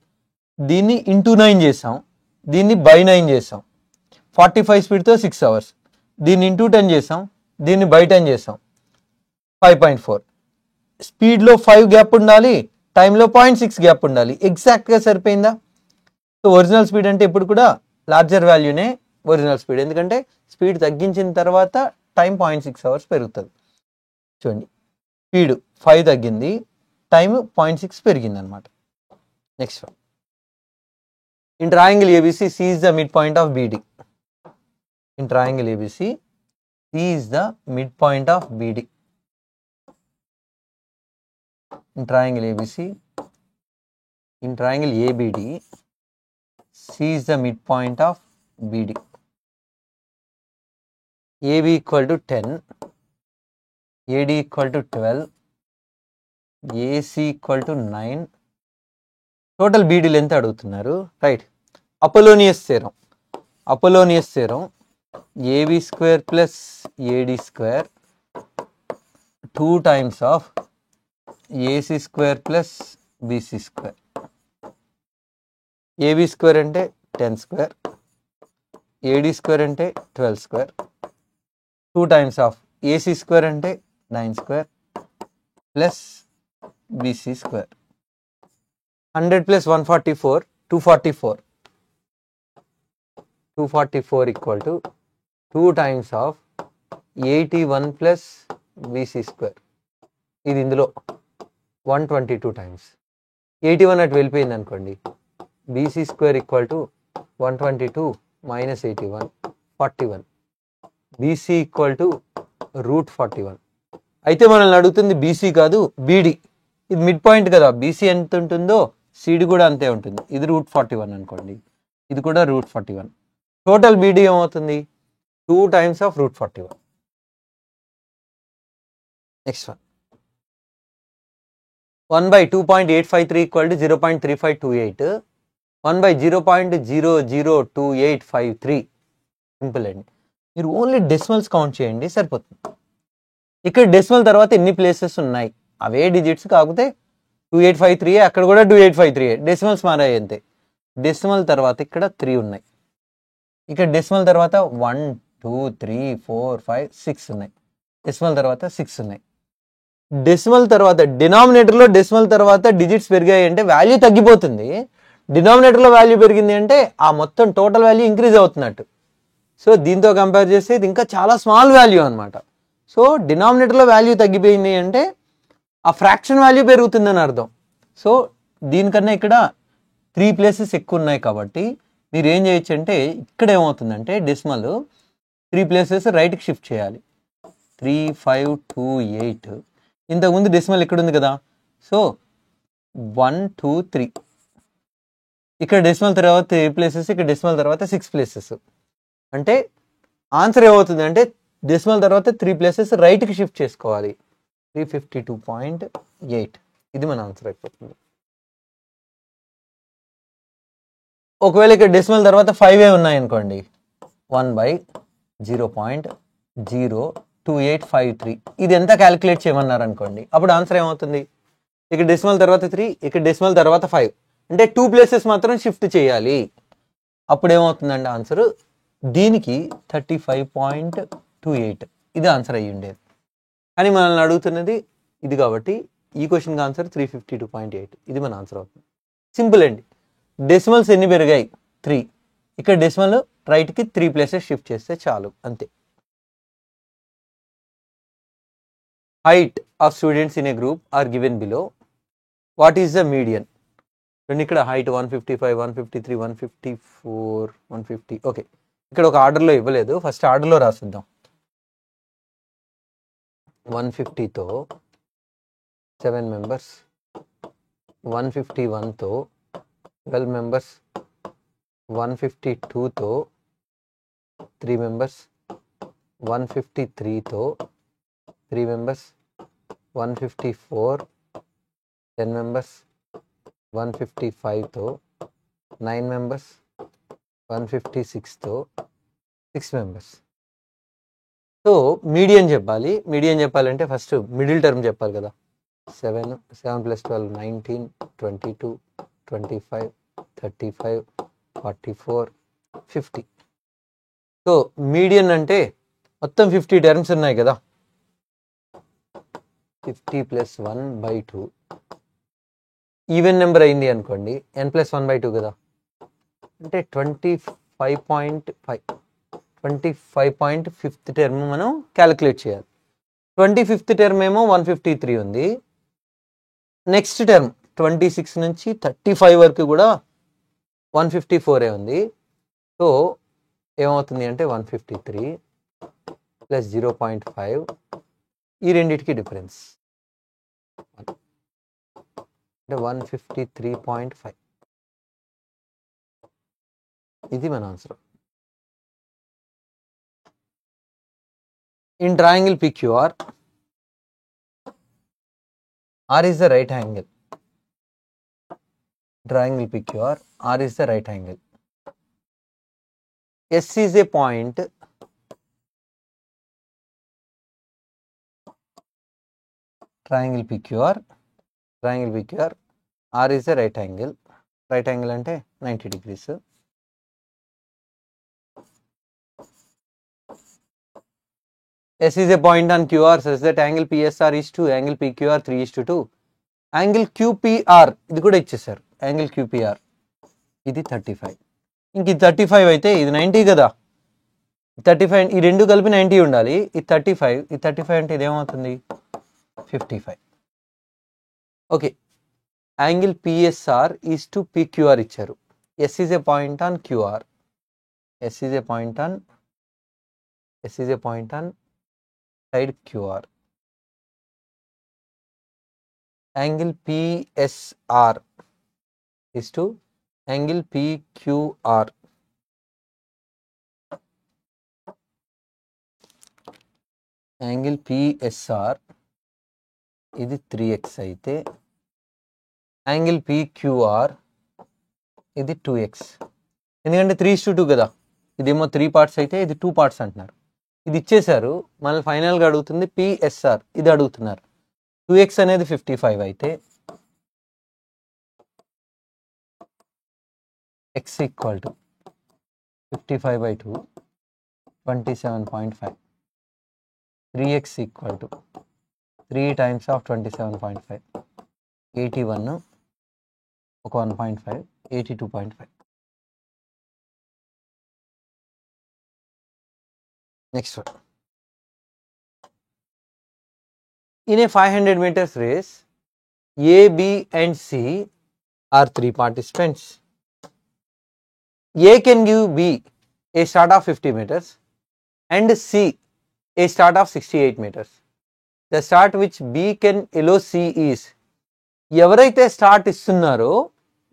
దీన్ని ఇంటూ 9 చేసాం, దీన్ని బై 9 చేసాం. 45 స్పీడ్తో 6 అవర్స్. దీన్ని ఇంటూ 10 చేసాం, దీన్ని బై 10 చేసాం. 5.4. స్పీడ్లో 5 గ్యాప్ ఉండాలి, టైంలో 0.6 గ్యాప్ ఉండాలి. ఎగ్జాక్ట్గా సరిపోయిందా? సో ఒరిజినల్ స్పీడ్ అంటే ఇప్పుడు కూడా లార్జర్ వాల్యూనే ఒరిజినల్ స్పీడ్, ఎందుకంటే స్పీడ్ తగ్గించిన తర్వాత టైం 0.6 అవర్స్ పెరుగుతుంది. చూడండి, స్పీడ్ 5 తగ్గింది, టైం 0.6 పెరిగింది అనమాట. Next one. In triangle ABC, C is the midpoint of BD. In triangle ABC, C is the midpoint of BD. In triangle ABC, in triangle ABD, C is the midpoint of BD. AB equal to 10, AD equal to 12, AC equal to 9. Total BD length అడుగుతున్నారు, right? Apollonius theorem AB square plus AD square 2 times of AC square plus BC square. AB square అంటే 10 square, AD square అంటే 12 square, 2 times of AC square అంటే 9 square plus BC square. 100 plus 144, 244. 244 equal to 2 times of 81 plus BC square. ఇది ఇందులో 122 times. 81 అటు వెళ్ళిపోయింది అనుకోండి. BC square equal to 122 minus 81, 41. BC equal to √41. అయితే మనల్ని అడుగుతుంది BC కాదు, BD. ఇది మిడ్ పాయింట్ కదా, BC ఎంత ఉంటుందో సిడి కూడా అంతే ఉంటుంది. ఇది √41 అనుకోండి, ఇది కూడా √41. టోటల్ బీడీ ఏమవుతుంది? 2 times of √41. Next one. 1/2.853 equal to 0.3528. 1/0.002853. Simple అండి. మీరు ఓన్లీ డెసిమల్స్ కౌంట్ చేయండి, సరిపోతుంది. ఇక్కడ డెసిమల్ తర్వాత ఎన్ని ప్లేసెస్ ఉన్నాయి అవే డిజిట్స్, కాకపోతే 2853, అక్కడ కూడా 2853, డెసిమల్స్ మారాయి అంతే. డెసిమల్ తర్వాత ఇక్కడ 3 ఉన్నాయి, ఇక్కడ డెసిమల్ తర్వాత 1 2 3 4 5 6 ఉన్నాయి, డెసిమల్ తర్వాత 6 ఉన్నాయి. డెసిమల్ తర్వాత డినామినేటర్లో డెసిమల్ తర్వాత డిజిట్స్ పెరిగాయి అంటే వాల్యూ తగ్గిపోతుంది, డినామినేటర్లో వాల్యూ పెరిగింది అంటే ఆ మొత్తం టోటల్ వాల్యూ ఇంక్రీజ్ అవుతున్నట్టు. సో దీంతో కంపేర్ చేస్తే ఇది ఇంకా చాలా స్మాల్ వాల్యూ అనమాట. సో డినామినేటర్లో వాల్యూ తగ్గిపోయింది అంటే ఆ ఫ్రాక్షన్ వాల్యూ పెరుగుతుందని అర్థం. సో దీనికన్నా ఇక్కడ 3 ప్లేసెస్ ఎక్కువ ఉన్నాయి కాబట్టి మీరు ఏం చేయొచ్చు అంటే ఇక్కడ ఏమవుతుందంటే డెసిమల్ 3 ప్లేసెస్ రైట్కి షిఫ్ట్ చేయాలి. 3 5 2 8. ఇంతకుముందు డెసిమల్ ఇక్కడ ఉంది కదా, సో 1 2 3 ఇక్కడ డెసిమల్ తర్వాత 3 ప్లేసెస్, ఇక్కడ డెసిమల్ తర్వాత 6 ప్లేసెస్. అంటే ఆన్సర్ ఏమవుతుంది అంటే డెసిమల్ తర్వాత 3 ప్లేసెస్ రైట్కి షిఫ్ట్ చేసుకోవాలి. 352.8 ఇది మన ఆన్సర్ అయిపోతుంది. ఒకవేళ ఇక్కడ డెసిమల్ తర్వాత 5 ఉన్నాయనుకోండి, 1/0.02853 ఇది ఎంత క్యాలిక్యులేట్ చేయమన్నారు అనుకోండి, అప్పుడు ఆన్సర్ ఏమవుతుంది? ఇక్కడ డెసిమల్ తర్వాత 3, ఇక్కడ డెసిమల్ తర్వాత 5, అంటే 2 ప్లేసెస్ మాత్రం షిఫ్ట్ చేయాలి. అప్పుడు ఏమవుతుందండి ఆన్సర్? దీనికి 35.28 ఇది ఆన్సర్ అయ్యి ఉండేది. కానీ మనల్ని అడుగుతున్నది ఇది కాబట్టి ఈ క్వశ్చన్కి ఆన్సర్ 352.8 ఇది మన ఆన్సర్ అవుతుంది. సింపుల్ అండి. డెసిమల్స్ ఎన్ని పెరిగాయి? 3. ఇక్కడ డెసిమల్ రైట్కి 3 ప్లేసెస్ షిఫ్ట్ చేస్తే చాలు, అంతే. Height of students in a group are given below. What is the median? ఇక్కడ హైట్ 155, 153, 154, 150. ఓకే, ఇక్కడ ఒక ఆర్డర్లో ఇవ్వలేదు, ఫస్ట్ ఆర్డర్లో రాసిద్దాం. 150తో 7 మెంబర్స్, 151తో 12 మెంబర్స్, 152తో 3 మెంబర్స్, 153తో 3 మెంబర్స్, 154 10 మెంబర్స్, 155తో 9 మెంబర్స్, 156తో 6 మెంబర్స్. సో మీడియన్ చెప్పాలి. మీడియన్ చెప్పాలంటే ఫస్ట్ మిడిల్ టర్మ్ చెప్పాలి కదా. 7 + 12 19, 22, 25, 35, 44, 50. సో మీడియన్ అంటే మొత్తం 50 టర్మ్స్ ఉన్నాయి కదా. 50 + 1/2 ఈవెన్ నెంబర్ అయింది అనుకోండి, n + 1/2 కదా, అంటే 25.5. 25.5th టర్మ్ మనం క్యాలిక్యులేట్ చేయాలి. 25th టర్మ్ ఏమో 153 ఉంది. నెక్స్ట్ టర్మ్ 26 నుంచి 35 వరకు కూడా 154 ఉంది. సో ఏమవుతుంది అంటే 153 + 0.5 ఈ రెండింటికి డిఫరెన్స్ అంటే 153.5 ఇది మన answer. In triangle PQR, R is the right angle. Triangle PQR, R is the right angle. S is a point. Triangle PQR, R is the right angle. Right angle ante 90 degrees. S is a point on QR such that angle PSR is 2, angle PQR 3:2. Angle QPR ఇది కూడా ఇచ్చేసారు. Angle QPR ఇది 35. ఇంక ఇది 35 అయితే ఇది 90 కదా. 35 ఈ రెండు కలిపి 90 ఉండాలి. ఇది 35, ఇది 35 అంటే ఇదేమవుతుంది 55. Okay, angle PSR is to PQR ఇచ్చారు. S is a point on QR. S is a point on side QR. Angle PSR is to angle PQR. Angle PSR ఇది 3x అయితే యాంగిల్ PQR ఇది 2x. ఎందుకంటే 3:2 కదా, ఇదేమో 3 parts అయితే ఇది 2 parts అంటున్నారు. ఇది ఇచ్చేశారు, మళ్ళీ ఫైనల్గా అడుగుతుంది PSR ఇది అడుగుతున్నారు. 2x అనేది 55 అయితే x = 55/2 27.5. 3x = 3 times of 27.5 81 ఒక 1.5 82.5. Next one. In a 500 meters race, A, B and C are 3 participants. A can give B a start of 50 meters and C a start of 68 meters. The start which B can allow C is, ఎవరైతే start ఇస్తున్నారో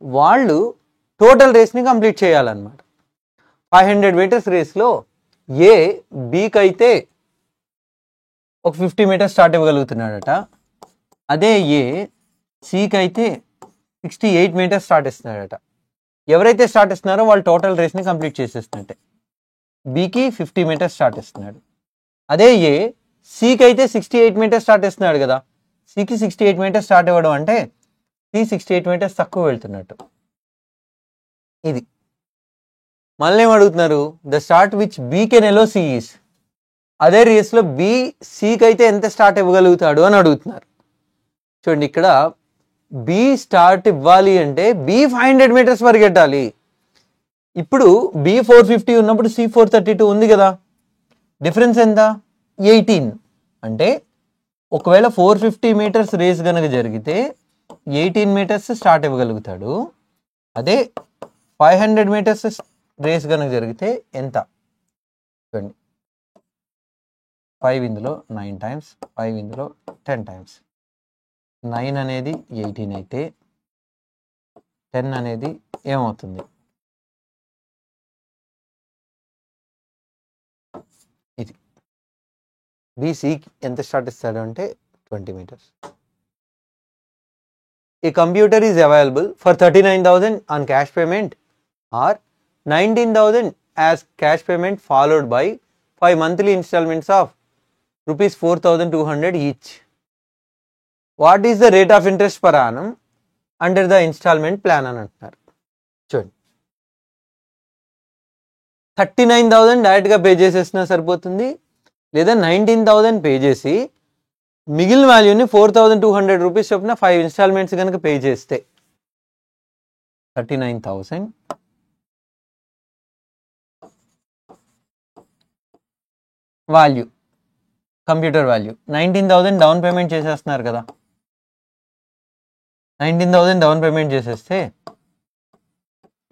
వాళ్ళు total రేస్ని complete చేయాలన్నమాట. 500 metres రేస్లో ఏ బీకి అయితే ఒక 50 metres start ఇవ్వగలుగుతున్నాడట, అదే ఏ సికి అయితే 68 మీటర్స్ స్టార్ట్ ఇస్తున్నాడట. ఎవరైతే స్టార్ట్ ఇస్తున్నారో వాళ్ళు టోటల్ రేస్ని కంప్లీట్ చేసేస్తున్నట్టే. బీకి 50 మీటర్స్ స్టార్ట్ ఇస్తున్నాడు, అదే ఏ సికి అయితే 68 మీటర్స్ స్టార్ట్ ఇస్తున్నాడు కదా. సికి 68 మీటర్స్ స్టార్ట్ ఇవ్వడం అంటే సి 68 మీటర్స్ తక్కువ వెళ్తున్నట్టు. ఇది మళ్ళీ ఏం అడుగుతున్నారు, the start which B can allow C is. అదే రేస్లో బి సికి అయితే ఎంత స్టార్ట్ ఇవ్వగలుగుతాడు అని అడుగుతున్నారు. చూడండి, ఇక్కడ బి స్టార్ట్ ఇవ్వాలి అంటే బి 500 మీటర్స్ పరిగెట్టాలి. ఇప్పుడు బి 450 ఉన్నప్పుడు సి 432 ఉంది కదా, డిఫరెన్స్ ఎంత 18. అంటే ఒకవేళ 450 మీటర్స్ రేస్ కనుక జరిగితే 18 మీటర్స్ స్టార్ట్ ఇవ్వగలుగుతాడు. అదే 500 మీటర్స్ రేస్ కనుక జరిగితే ఎంత చూడండి, 5 ఇందులో 9 టైమ్స్, 5 ఇందులో 10 టైమ్స్. 9 అనేది 18 అయితే 10 అనేది ఏమవుతుంది, ఇది బీసీ ఎంత స్టార్ట్ ఇస్తాడు అంటే 20 metres. A computer is available for 39,000 on cash payment or 19,000 as cash payment followed by 5 monthly installments of rupees 4,200 each. What is the rate of interest per annum under the installment plan అని అంటున్నారు. చూడండి, 39,000 డైరెక్ట్గా pay చేసేసినా సరిపోతుంది, లేదా 19,000 pay చేసి మిగిలిన వాల్యూని 4,200 rupees చొప్పున 5 ఇన్స్టాల్మెంట్స్ కనుక పే చేస్తే 39,000 value, computer value. 19,000 down payment చేసేస్తున్నారు కదా, 19,000 డౌన్ పేమెంట్ చేసేస్తే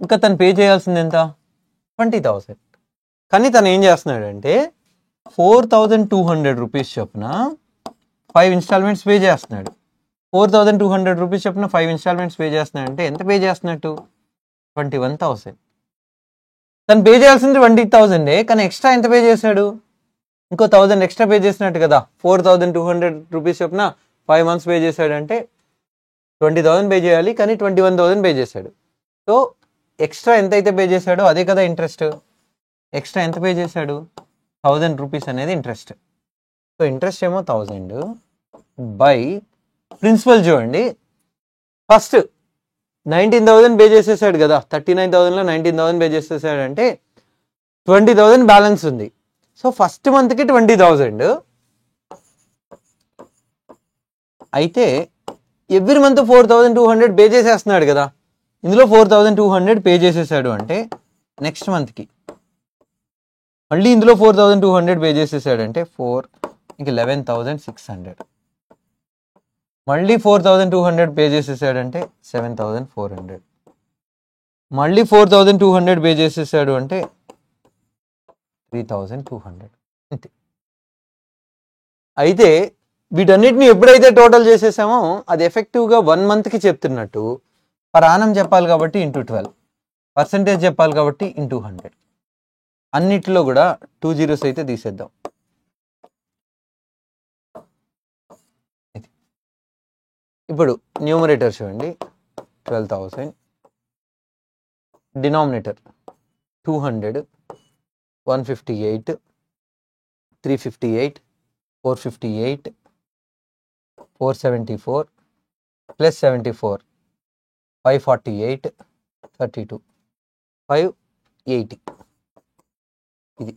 ఇంకా తను పే చేయాల్సింది ఎంత 20,000. కానీ తను ఏం చేస్తున్నాడంటే 4,200 రూపీస్ చొప్పున 5 ఇన్స్టాల్మెంట్స్ పే చేస్తున్నాడు. 4,200 రూపీస్ చొప్పున 5 ఇన్స్టాల్మెంట్స్ పే చేస్తున్నాడు అంటే ఎంత పే చేస్తున్నట్టు 21,000. తను పే చేయాల్సింది 20,000, కానీ ఎక్స్ట్రా ఎంత పే చేశాడు, ఇంకో 1,000 ఎక్స్ట్రా పే చేసినట్టు కదా. 4,200 రూపీస్ చొప్పున 5 మంత్స్ పే చేశాడు అంటే 20,000 పే చేయాలి, కానీ 21,000 పే చేశాడు. సో ఎక్స్ట్రా ఎంత అయితే పే చేశాడో అదే కదా ఇంట్రెస్ట్. ఎక్స్ట్రా ఎంత పే చేశాడు 1,000 రూపీస్ అనేది ఇంట్రెస్ట్. సో ఇంట్రెస్ట్ ఏమో 1,000 బై ప్రిన్సిపల్. చూడండి, ఫస్ట్ 19,000 పే చేసేసాడు కదా, 39,000లో 19,000 పే చేసేసాడు అంటే 20,000 బ్యాలెన్స్ ఉంది. సో ఫస్ట్ మంత్కి 20,000 అయితే ఎవ్రీ మంత్ 4,200 పే చేసేస్తున్నాడు కదా. ఇందులో 4,200 పే చేసేసాడు అంటే నెక్స్ట్ మంత్కి మళ్ళీ ఇందులో 4,200 పే చేసేసాడు అంటే 4 ఇంక 11,600. మళ్ళీ 4,200 పే చేసేసాడు అంటే 7,400. మళ్ళీ 4,200 పే చేసేసాడు అంటే 3,200. అంతే. అయితే వీటన్నిటిని ఎప్పుడైతే టోటల్ చేసేసామో అది ఎఫెక్టివ్గా 1 మంత్కి చెప్తున్నట్టు. పర్ ఆనం చెప్పాలి కాబట్టి ఇంటూ 12, పర్సంటేజ్ చెప్పాలి కాబట్టి ఇంటూ 100. అన్నిటిలో కూడా 2 zeros అయితే తీసేద్దాం. ఇప్పుడు న్యూమరేటర్ చూడండి 12,000, డినామినేటర్ 200, 158, 358, 458, 474 plus 74, 548, 32, 580. ఇది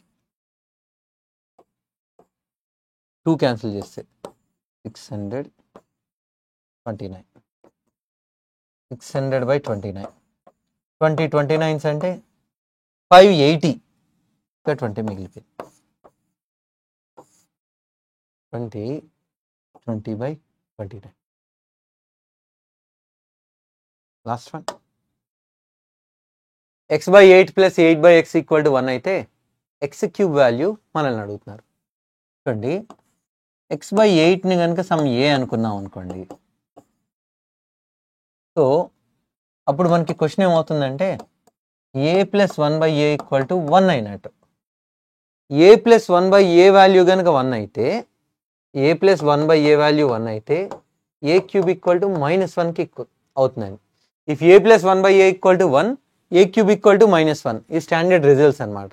2 క్యాన్సిల్ చేస్తే 629, 600 by 29, 29 అంటే 580, ఇంకా 20 మిగిలిపోయింది. 20 by 29. Last one. x by 8 plus 8 by x equal to 1 అయితే x క్యూబ్ వాల్యూ మనల్ని అడుగుతున్నారు. చూడండి, x by 8ని కనుక సమ్ ఏ అనుకున్నాం అనుకోండి, సో అప్పుడు మనకి క్వశ్చన్ ఏమవుతుందంటే ఏ ప్లస్ 1/a ఈక్వల్ టు 1 అయినట్టు. ఏ ప్లస్ 1/a వాల్యూ కనుక 1 అయితే ఏ ప్లస్ 1/a వాల్యూ 1 అయితే ఏ క్యూబ్ ఈక్వల్ టు -1కి అవుతుందండి. If a plus 1/a equal to 1, a cube equal to -1 ఈ స్టాండర్డ్ రిజల్ట్స్ అనమాట.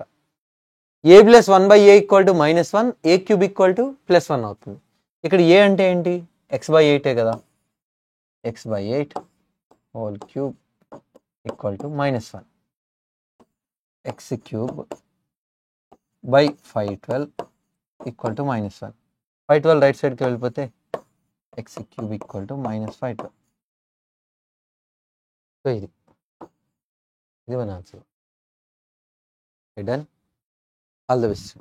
A plus 1/a equal to -1, a cube equal to +1 అవుతుంది. ఇక్కడ ఏ అంటే ఏంటి? x/8 కదా. x/8 whole cube equal to -1. x cube by 512 equal to -1. 512 right సైడ్కి వెళ్ళిపోతే x cube equal to -512. So ఇది మన answer. Done. All the best.